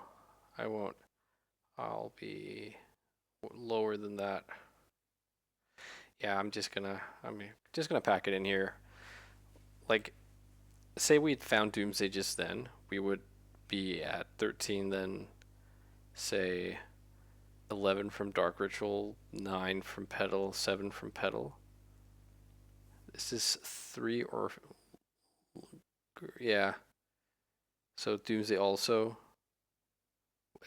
I won't. I'll be lower than that. Yeah, I'm just gonna pack it in here. Like, say we'd found Doomsday just then, we would be at 13 then, say 11 from Dark Ritual, 9 from Petal, 7 from Petal. This is 3 or... Yeah. So Doomsday also...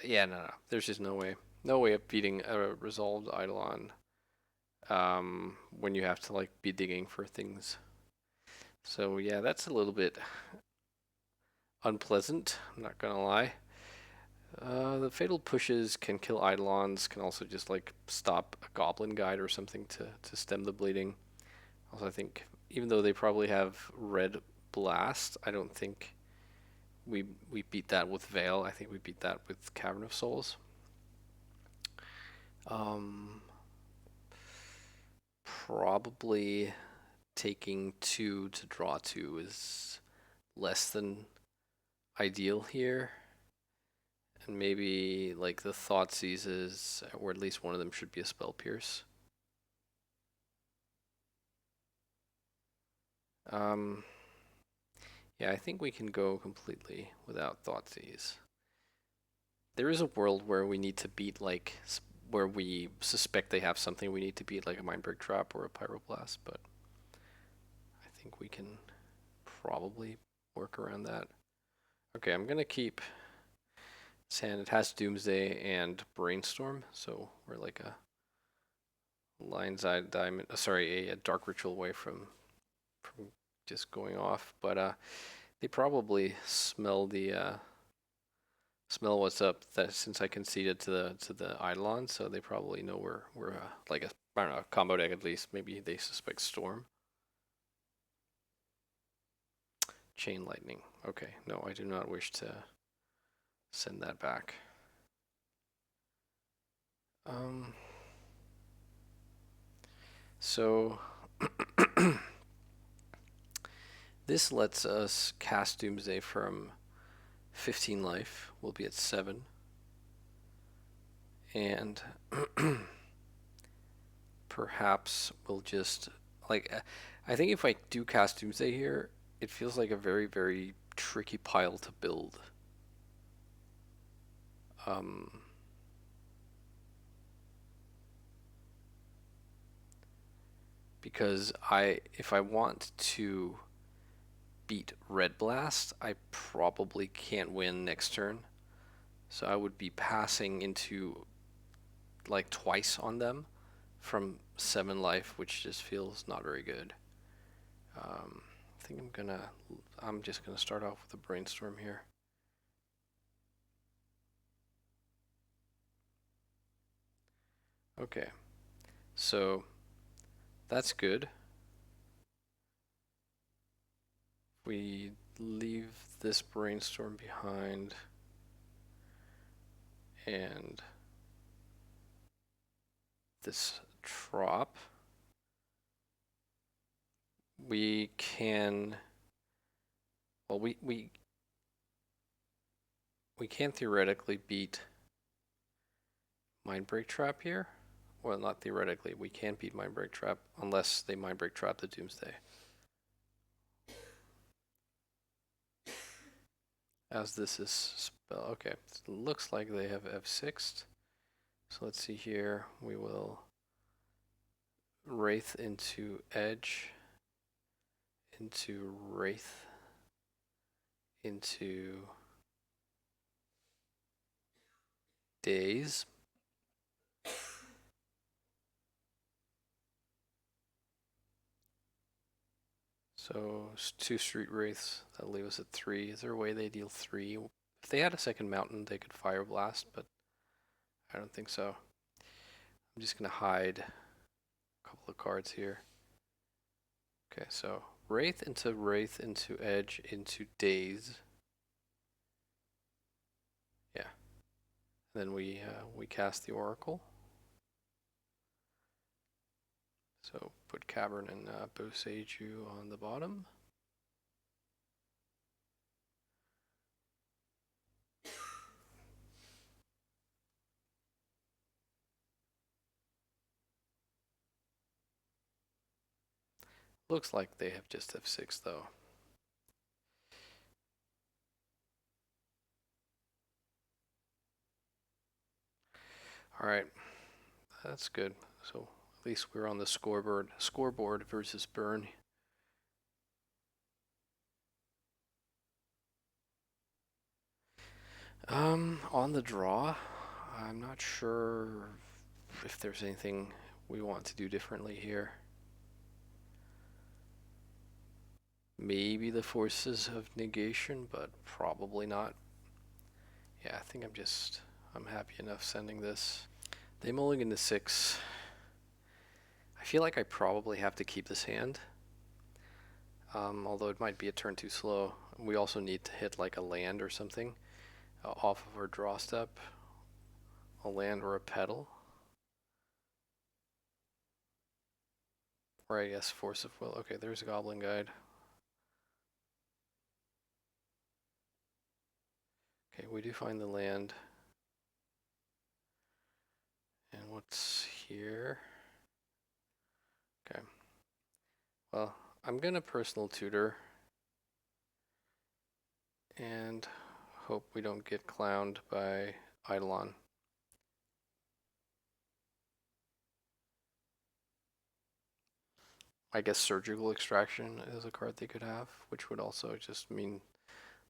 Yeah, no. There's just no way. No way of beating a resolved Eidolon when you have to like be digging for things. So yeah, that's a little bit unpleasant, I'm not gonna lie. the fatal pushes can kill Eidolons, can also just like stop a Goblin Guide or something to stem the bleeding. Also, I think even though they probably have Red Blast, I don't think we beat that with Veil. I think we beat that with Cavern of Souls. Probably taking 2 to draw 2 is less than ideal here. And maybe like the Thought Seizes, or at least one of them should be a Spell Pierce. Yeah, I think we can go completely without Thoughtseize. There is a world where we need to beat like where we suspect they have something we need to beat, like a Mindbreak Trap or a Pyroblast, but I think we can probably work around that. Okay, I'm gonna keep Sand. It has Doomsday and Brainstorm, so we're like a Lion's Eye Diamond. Sorry, a Dark Ritual away from just going off. But they probably smell smell what's up. That since I conceded to the Eidolon, so they probably know we're like a I don't know, combo deck at least. Maybe they suspect Storm. Chain Lightning. Okay, no, I do not wish to send that back. So this lets us cast Doomsday from 15 life. We'll be at 7. And perhaps we'll just like I think if I do cast Doomsday here, it feels like a very, very tricky pile to build. Because if I want to beat Red Blast, I probably can't win next turn. So I would be passing into like twice on them from 7 life, which just feels not very good. I think I'm just gonna start off with a Brainstorm here. Okay, so that's good. We leave this Brainstorm behind and this Trop. We can, well, we can theoretically beat Mindbreak Trap here. Well, not theoretically, we can't beat Mindbreak Trap unless they Mindbreak Trap the Doomsday. As this is spell, okay, it looks like they have F6'd. So let's see here, we will Wraith into Edge, into Wraith, into Daze. So 2 Street Wraiths, that'll leave us at 3. Is there a way they deal 3? If they had a second mountain, they could Fire Blast, but I don't think so. I'm just gonna hide a couple of cards here. Okay, so Wraith into Edge, into Daze. Yeah. Then we cast the Oracle. So put Cavern and Boseiju on the bottom. Looks like they have just F6 though. Alright, that's good. So at least we're on the scoreboard versus Burn. On the draw, I'm not sure if there's anything we want to do differently here. Maybe the Forces of Negation, but probably not. Yeah, I think I'm just I'm happy enough sending this. They mulligan to 6. I feel like I probably have to keep this hand. Although it might be a turn too slow. We also need to hit like a land or something off of our draw step. A land or a pedal. Or I guess force of will. Okay, there's a goblin guide. Okay, we do find the land. And what's here? Okay. Well, I'm gonna personal tutor and hope we don't get clowned by Eidolon. I guess surgical extraction is a card they could have, which would also just mean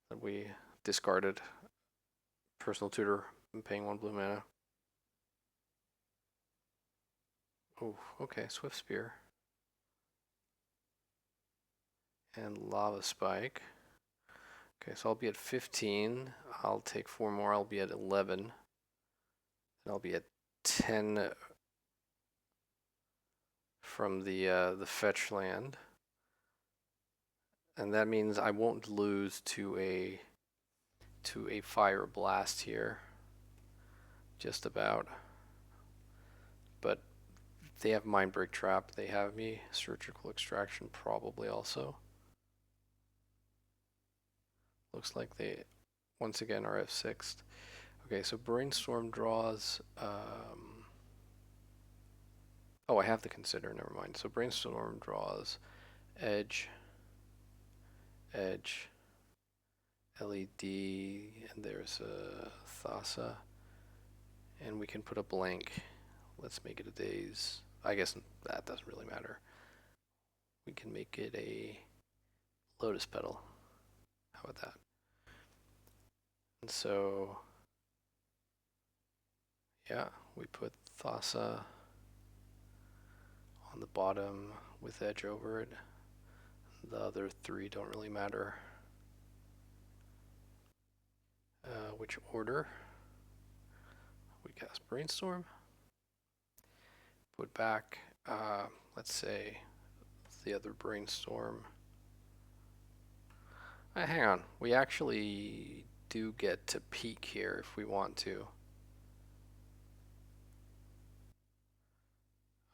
that we discarded personal tutor and paying 1 blue mana. Oh, okay, Swift Spear. And Lava Spike. Okay, so I'll be at 15. I'll take 4 more. I'll be at 11. And I'll be at 10 from the fetch land. And that means I won't lose to a Pyroblast here. Just about. But they have Mindbreak Trap. They have me. Surgical Extraction probably also. Looks like they, once again, are F6'd. Okay, so Brainstorm draws... oh, I have to consider, never mind. So Brainstorm draws Edge, Edge, LED, and there's a Thassa. And we can put a blank. Let's make it a Daze. I guess that doesn't really matter. We can make it a Lotus Petal. How about that? And so, yeah, we put Thassa on the bottom with Edge over it. The other 3 don't really matter. Which order? We cast Brainstorm. Put back, let's say, the other Brainstorm. Hang on, we actually do get to peek here if we want to.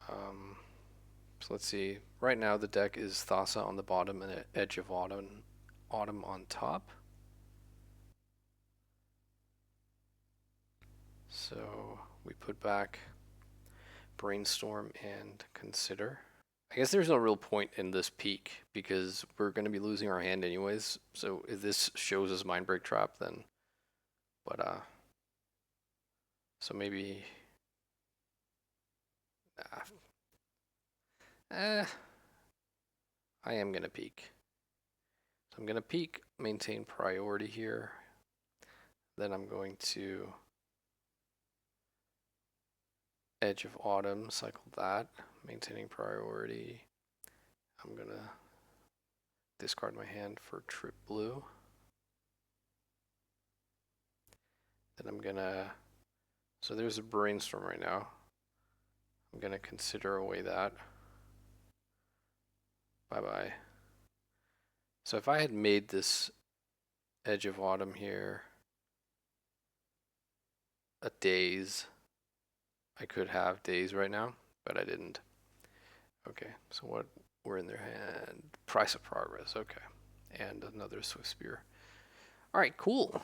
So let's see. Right now the deck is Thassa on the bottom and Edge of Autumn on top. So we put back Brainstorm and Consider. I guess there's no real point in this peek because we're going to be losing our hand anyways. So if this shows us Mindbreak Trap, then... But, so maybe... I am going to peek. So I'm going to peek, maintain priority here. Then I'm going to Edge of Autumn, cycle that, maintaining priority. I'm going to discard my hand for Trip Blue. Then I'm going to... So there's a Brainstorm right now. I'm going to consider away that. Bye-bye. So if I had made this Edge of Autumn here a Daze, I could have Daze right now, but I didn't. Okay, so what we're in their hand? Price of Progress, okay. And another Swift Spear. Alright, cool.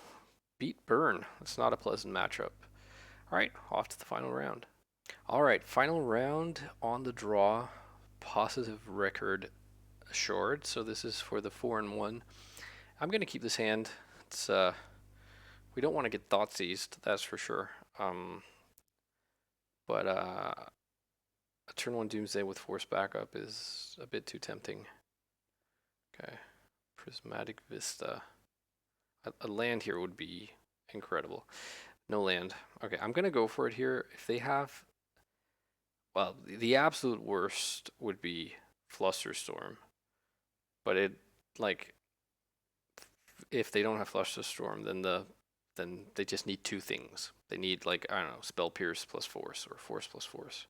Beat Burn. That's not a pleasant matchup. Alright, off to the final round. Alright, final round on the draw. Positive record assured. So this is for the 4-1. I'm going to keep this hand. It's we don't want to get thought seized, that's for sure. But a turn 1 Doomsday with force backup is a bit too tempting. Okay, Prismatic Vista. A land here would be incredible. No land. Okay, I'm gonna go for it here. If they have, well, the absolute worst would be Flusterstorm, but it, like, if they don't have Flusterstorm, then they just need 2 things. They need, like, I don't know, spell pierce plus force or force plus force.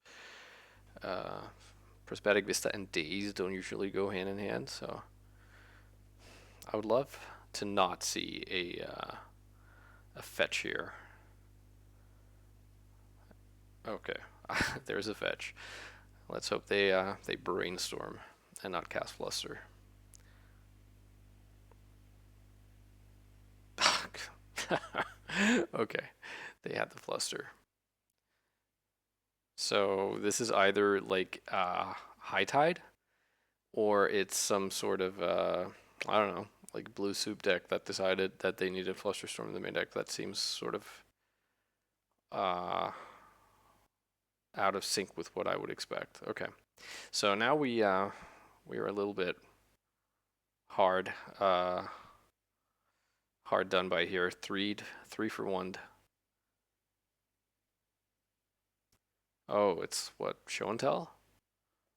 Prismatic Vista and Daze don't usually go hand in hand, so I would love to not see a fetch here. Okay, there's a fetch. Let's hope they brainstorm and not cast Fluster. Okay, they had the Fluster. So this is either like High Tide, or it's some sort of I don't know, like blue soup deck that decided that they needed Flusterstorm in the main deck. That seems sort of uh, out of sync with what I would expect. Okay, so now we are a little bit hard hard done by here. Three for one. Oh, it's what, show and tell,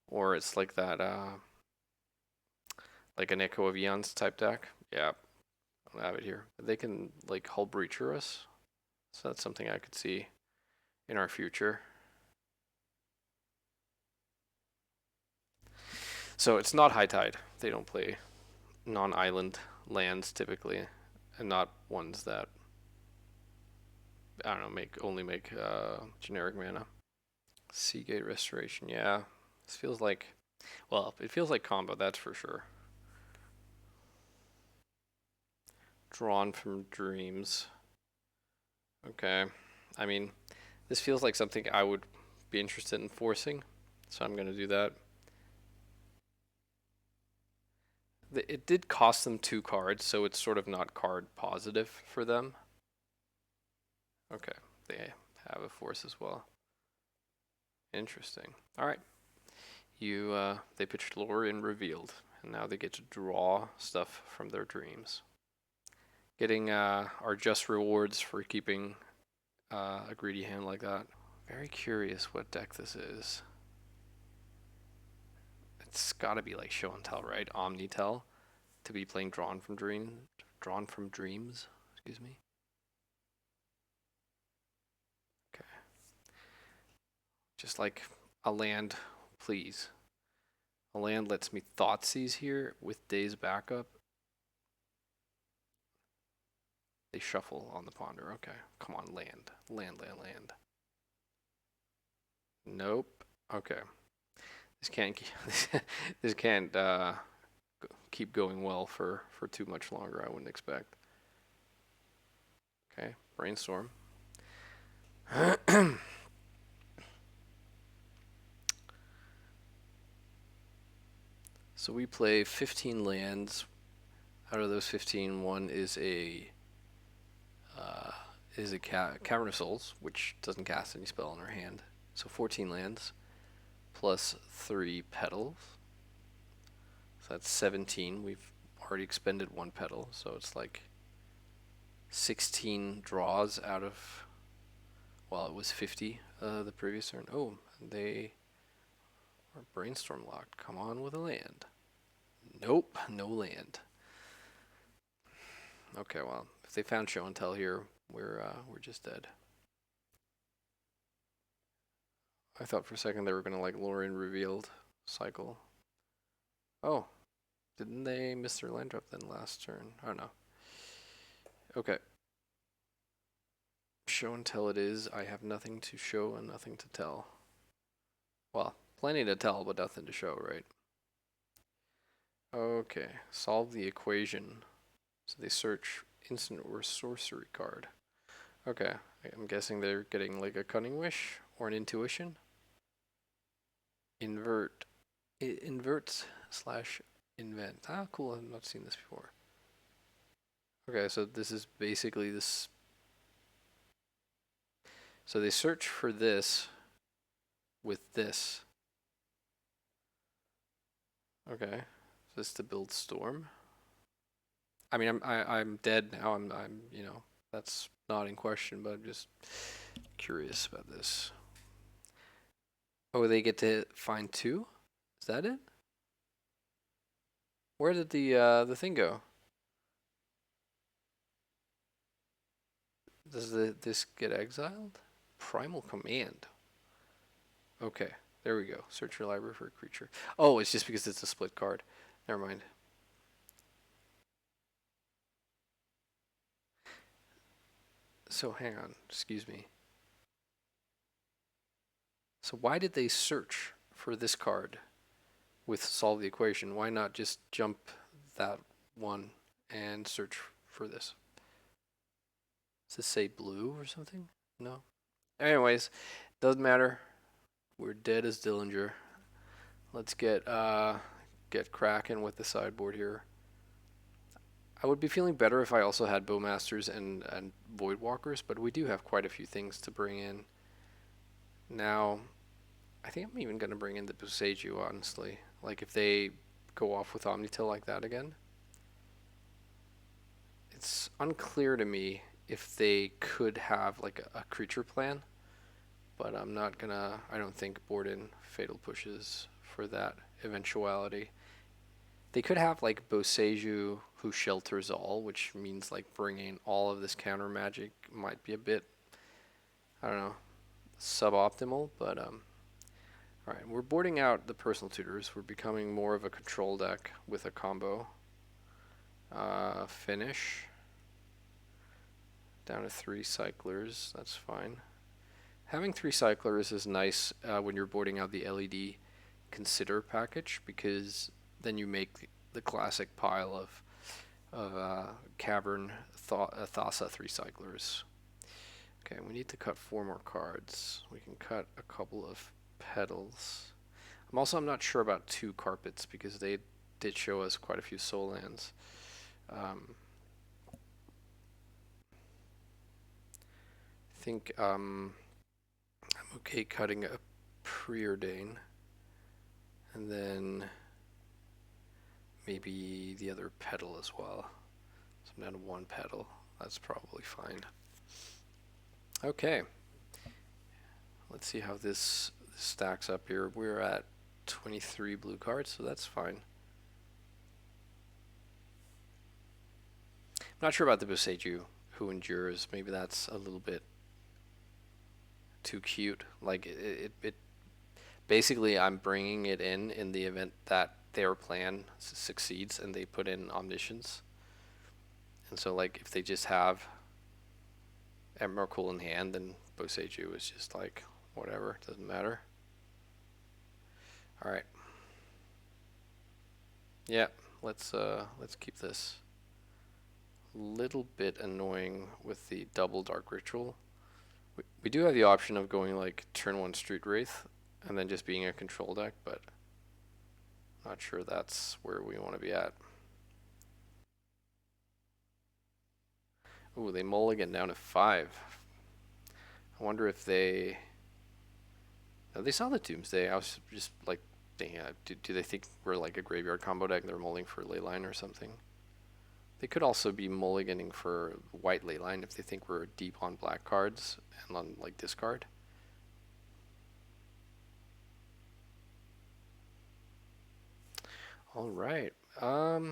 or it's like that like an Echo of Eons type deck. Yeah, I don't have it here. They can like Hull Breacher us, so that's something I could see in our future. So it's not High Tide. They don't play non-island lands typically, and not ones that I don't know only make generic mana. Seagate Restoration, yeah. This feels like, well, it feels like combo, that's for sure. Drawn from Dreams. Okay, I mean, this feels like something I would be interested in forcing, so I'm gonna do that. It did cost them 2 cards, so it's sort of not card positive for them. Okay, they have a force as well. Interesting. All right. They pitched Lore and revealed, and now they get to draw stuff from their dreams. Getting our just rewards for keeping a greedy hand like that. Very curious what deck this is. It's got to be like Show and Tell, right? Omnitel to be playing Drawn from Dreams. Excuse me. Okay. Just like a land, please. A land lets me Thoughtseize here with Daze backup. They shuffle on the Ponder. Okay, come on, land. Nope. Okay. This can't this can't keep going well for too much longer, I wouldn't expect. Okay, brainstorm. So we play 15 lands. Out of those 15, one is a Cavern of Souls, which doesn't cast any spell in our hand. So 14 lands plus 3 petals. So that's 17. We've already expended 1 petal, so it's like 16 draws out of, well, it was 50 the previous turn. Oh, they are brainstorm locked. Come on with a land. Nope, no land. Okay, well, if they found Show and Tell here, we're just dead. I thought for a second they were gonna like lure in revealed cycle. Oh, didn't they miss their land drop then last turn? I don't know. Okay. Show and tell it is. I have nothing to show and nothing to tell. Well, plenty to tell, but nothing to show, right? Okay, solve the equation. So they search instant or sorcery card. Okay, I'm guessing they're getting like a Cunning Wish or an Intuition. Invert. Invert slash invent. Ah, cool, I've not seen this before. Okay, so this is basically this. So they search for this with this. Okay, so this to build Storm. I mean, I'm dead now. I'm you know, that's not in question, but I'm just curious about this. Oh, they get to find 2? Is that it? Where did the thing go? Does this get exiled? Primal Command. Okay, there we go. Search your library for a creature. Oh, it's just because it's a split card. Never mind. So hang on, excuse me. So why did they search for this card with solve the equation? Why not just jump that one and search for this? Does this say blue or something? No. Anyways, doesn't matter. We're dead as Dillinger. Let's get cracking with the sideboard here. I would be feeling better if I also had Bowmasters and Voidwalkers, but we do have quite a few things to bring in. Now, I think I'm even going to bring in the Boseiju, honestly. Like, if they go off with Omnitil like that again. It's unclear to me if they could have, like, a creature plan. But I'm not going to, I don't think, board in Fatal Pushes for that eventuality. They could have, like, Boseiju Who Shelters All, which means, like, bringing all of this counter magic might be a bit, I don't know, suboptimal, but alright, we're boarding out the personal tutors. We're becoming more of a control deck with a combo. Finish. Down to 3 cyclers, that's fine. Having 3 cyclers is nice when you're boarding out the LED Consider package, because then you make the classic pile of Cavern Thassa 3 cyclers. Okay, we need to cut 4 more cards. We can cut a couple of petals. I'm not sure about 2 carpets because they did show us quite a few soul lands. I think I'm okay cutting a Preordain, and then maybe the other petal as well. So I'm down to 1 petal. That's probably fine. Okay. Let's see how this stacks up here. We're at 23 blue cards, so that's fine. I'm not sure about the Boseiju Who Endures. Maybe that's a little bit too cute. Like, it basically, I'm bringing it in the event that their plan succeeds and they put in Omniscience. And so, like, if they just have Emrakul in hand, then Boseiju is just like, whatever, doesn't matter. All right. Yeah, let's keep this. Little bit annoying with the double Dark Ritual. We do have the option of going like turn 1 Street Wraith and then just being a control deck, but not sure that's where we want to be at. Ooh, they mulligan down to 5. I wonder if they... No, they saw the Doomsday. I was just like thinking, do they think we're like a graveyard combo deck and they're mulling for Leyline or something? They could also be mulliganing for white Leyline if they think we're deep on black cards and on like discard. All right. I,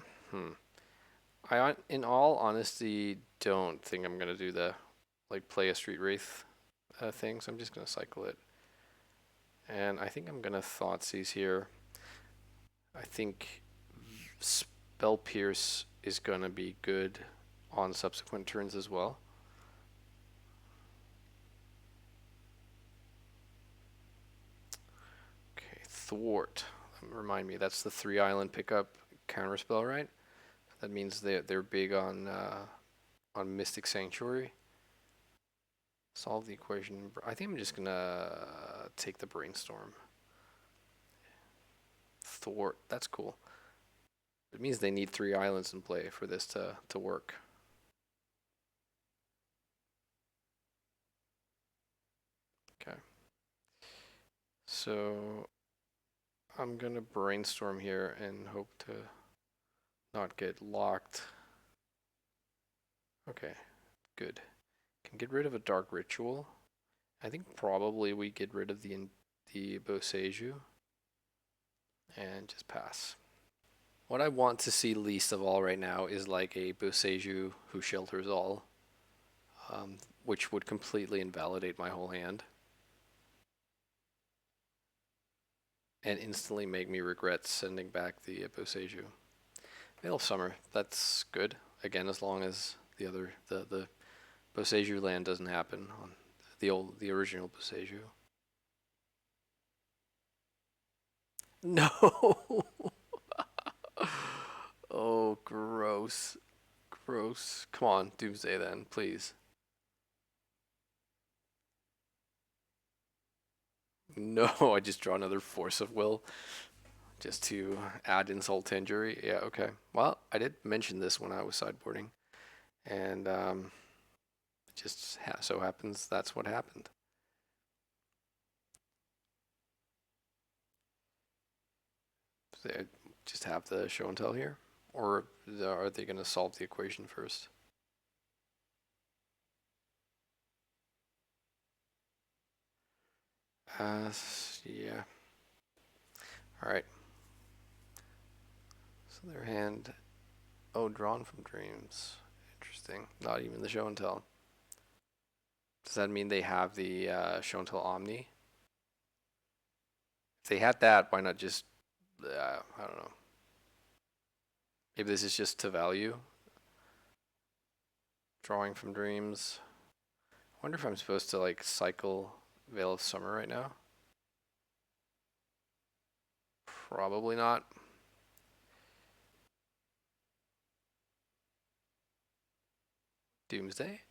in all honesty, don't think I'm gonna do the like play a Street Wraith thing, so I'm just gonna cycle it. And I think I'm gonna Thoughtseize here. I think Spell Pierce is gonna be good on subsequent turns as well. Okay, Thwart. Remind me, that's the 3 island pickup counterspell, right? That means they're big on Mystic Sanctuary. Solve the equation. I think I'm just gonna take the Brainstorm. Thwart. That's cool. It means they need 3 islands in play for this to work. Okay. So I'm gonna Brainstorm here and hope to not get locked. Okay, good. Can get rid of a Dark Ritual. I think probably we get rid of the Boseiju and just pass. What I want to see least of all right now is like a Boseiju Who Shelters All. which would completely invalidate my whole hand and instantly make me regret sending back the Boseiju. Veil of Summer, that's good. Again, as long as the Boseiju land doesn't happen on the original Boseiju. No. Oh, gross. Gross. Come on, Doomsday then, please. No, I just draw another Force of Will just to add insult to injury. Yeah, okay. Well, I did mention this when I was sideboarding, and it just so happens that's what happened. So they just have the show and tell here, or are they going to solve the equation first? Yeah. All right. So their hand, oh, drawn from dreams. Interesting. Not even the show and tell. Does that mean they have the show and tell Omni? If they had that, why not just, I don't know. Maybe this is just to value. Drawing from dreams. I wonder if I'm supposed to like cycle Veil of Summer right now. Probably not. Doomsday?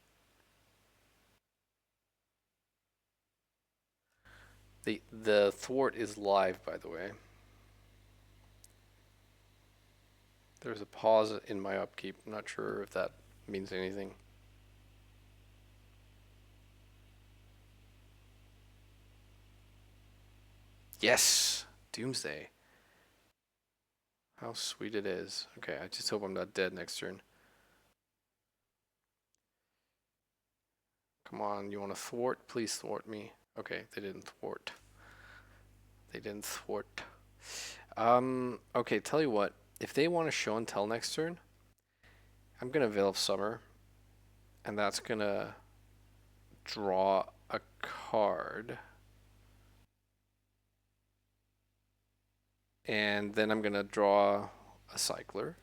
The thwart is live, by the way. There's a pause in my upkeep. I'm not sure if that means anything. Yes! Doomsday. How sweet it is. Okay, I just hope I'm not dead next turn. Come on, you want to thwart? Please thwart me. Okay, they didn't thwart. They didn't thwart. Okay, tell you what. If they want to show and tell next turn, I'm going to Veil of Summer. And that's going to draw a card. And then I'm going to draw a cycler,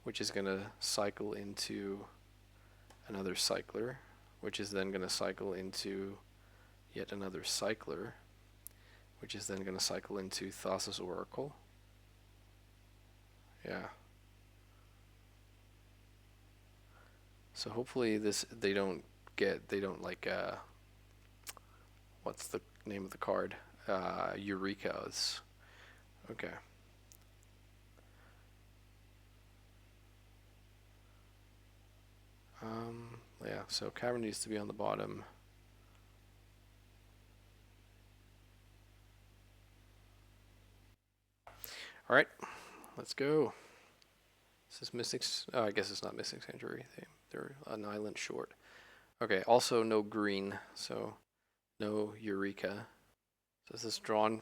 which is going to cycle into another cycler, which is then going to cycle into yet another cycler, which is then going to cycle into Thassa's Oracle. Yeah. So hopefully they don't like what's the name of the card? Eureka's. Okay. Yeah, so Cavern needs to be on the bottom. All right, let's go. Is this Mystics? Oh, I guess it's not Mystic Sanctuary. They're an island short. Okay, also no green, so no Eureka. So is this drawn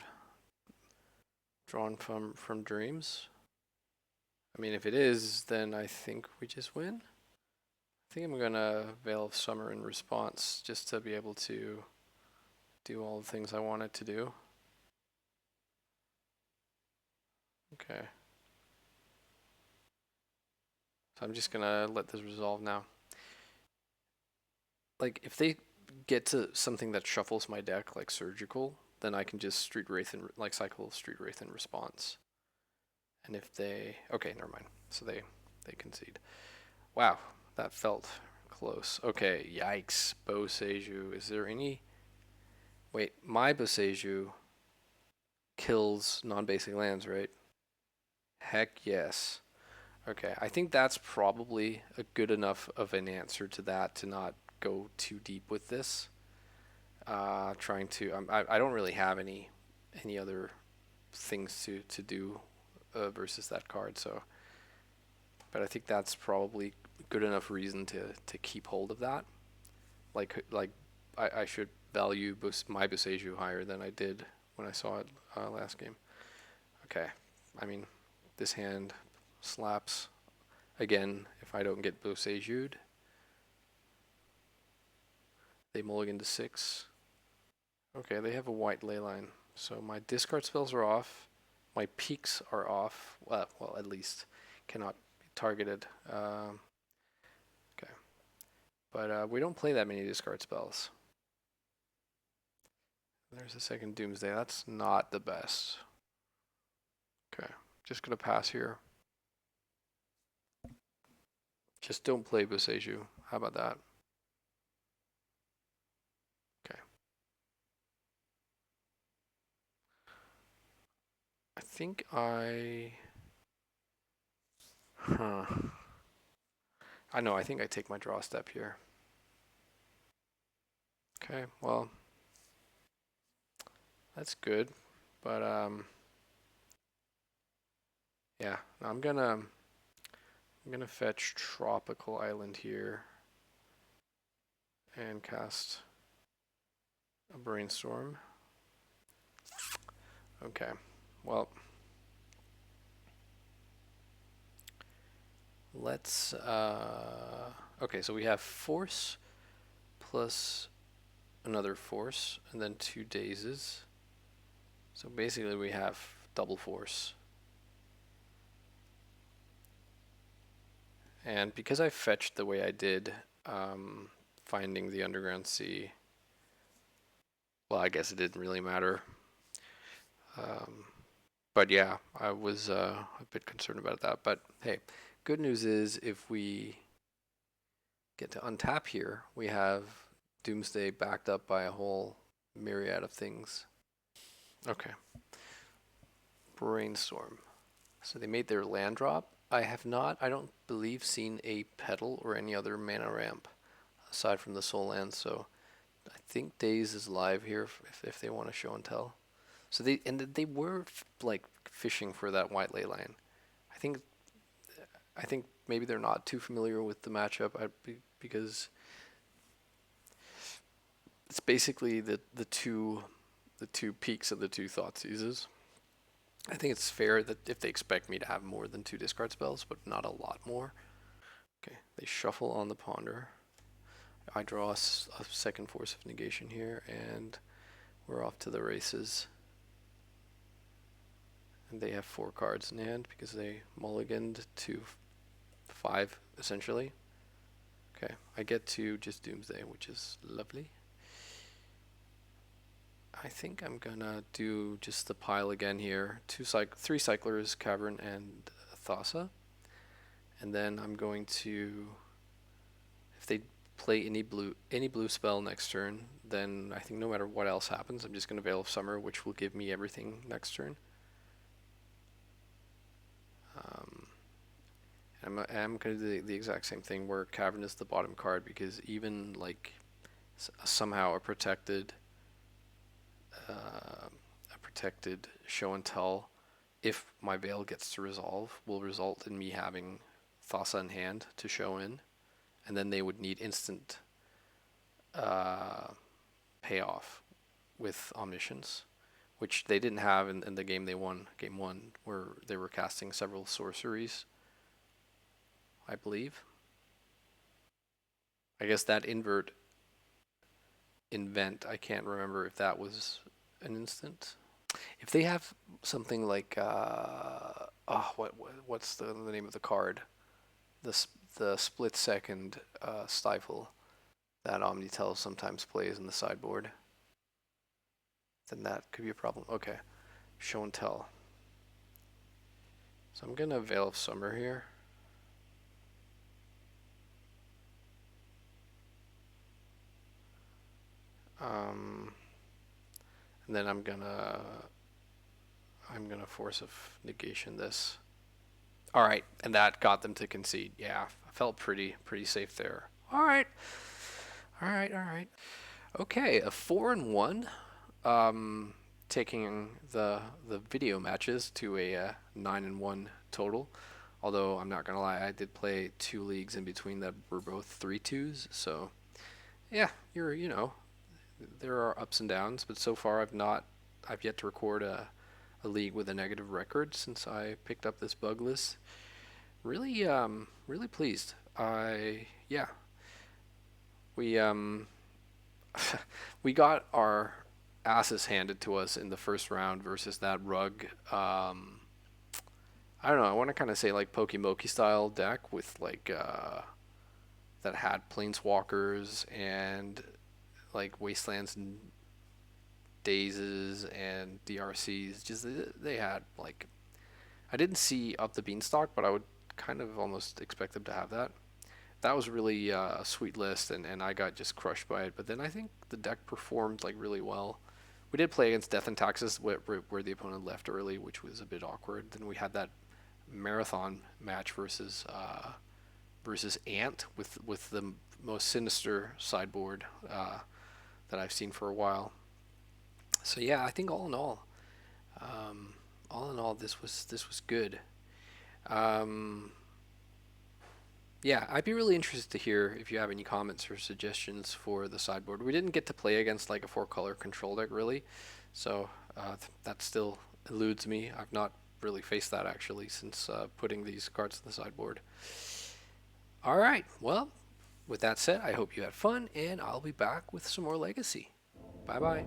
from dreams? I mean, if it is, then I think we just win. I think I'm gonna Veil of Summer in response just to be able to do all the things I want it to do. Okay. So I'm just gonna let this resolve now. Like, if they get to something that shuffles my deck, like Surgical, then I can just Street Wraith and like cycle Street Wraith in response. And if they, okay, never mind. So they concede. Wow, that felt close. Okay, yikes. Boseiju. Is there any? Wait, my Boseiju kills non-basic lands, right? Heck yes. Okay, I think that's probably a good enough of an answer to that to not go too deep with this. Trying to, I don't really have any other things to do versus that card, so. But I think that's probably good enough reason to keep hold of that. Like I should value my Boseiju higher than I did when I saw it last game. Okay, I mean, this hand slaps. Again, if I don't get Boseiju'd. They mulligan to 6. Okay, they have a white ley line. So my discard spells are off. My peaks are off. Well, at least cannot be targeted. Okay, but we don't play that many discard spells. There's a second Doomsday. That's not the best. Okay, just gonna pass here. Just don't play Boseiju. How about that? Okay. I think Huh. I know, I think I take my draw step here. Okay, well, that's good. But, yeah, I'm gonna fetch Tropical Island here and cast a Brainstorm. Okay, well, let's, okay, so we have Force plus another Force and then 2 Dazes. So basically we have double Force. And because I fetched the way I did, finding the Underground Sea, well, I guess it didn't really matter. But yeah, I was a bit concerned about that. But hey, good news is if we get to untap here, we have Doomsday backed up by a whole myriad of things. Okay. Brainstorm. So they made their land drop. I have not, I don't believe, seen a petal or any other mana ramp aside from the soul land. So I think Daze is live here if they want to show and tell. So they were like fishing for that white ley line. I think maybe they're not too familiar with the matchup because it's basically the two peaks of the two Thoughtseizes. I think it's fair that if they expect me to have more than 2 discard spells, but not a lot more. Okay, they shuffle on the Ponder. I draw a second Force of Negation here, and we're off to the races. And they have 4 cards in hand because they mulliganed to 5, essentially. Okay, I get to just Doomsday, which is lovely. I think I'm gonna do just the pile again here. 3 Cyclers, Cavern, and Thassa. And then I'm going to, if they play any blue spell next turn, then I think no matter what else happens, I'm just going to Veil of Summer, which will give me everything next turn. I'm going to do the exact same thing where Cavern is the bottom card, because even like somehow a protected show and tell, if my Veil gets to resolve, will result in me having Thassa in hand to show in, and then they would need instant payoff with Omniscience, which they didn't have in the game they won, game 1, where they were casting several sorceries, I believe. I guess that invent, I can't remember if that was an instant. If they have something like, what's the name of the card? The split second stifle that Omnitel sometimes plays in the sideboard, then that could be a problem. Okay, show and tell. So I'm gonna Veil of Summer here. And then I'm gonna Force of Negation this. All right, and that got them to concede. Yeah, I felt pretty safe there. All right. Okay, a 4-1. Taking the video matches to a 9-1 total. Although I'm not gonna lie, I did play 2 leagues in between that were both 3-2s. So yeah, there are ups and downs, but so far I've yet to record a league with a negative record since I picked up this bug list. Really pleased. We we got our asses handed to us in the first round versus that rug. I don't know. I want to kind of say like Pokemokey style deck with like that had planeswalkers and like wastelands and dazes and DRCs. Just they had like I didn't see up the beanstalk, but I would kind of almost expect them to have that. That was really a sweet list, and I got just crushed by it. But then I think the deck performed like really well. We did play against Death and Taxes where the opponent left early, which was a bit awkward. Then we had that marathon match versus Ant with the most sinister sideboard that I've seen for a while. So yeah, I think all in all, this was good. Um, yeah, I'd be really interested to hear if you have any comments or suggestions for the sideboard. We didn't get to play against like a four-color control deck really, so that still eludes me. I've not really faced that actually since putting these cards in the sideboard. All right, well, with that said, I hope you had fun, and I'll be back with some more Legacy. Bye bye.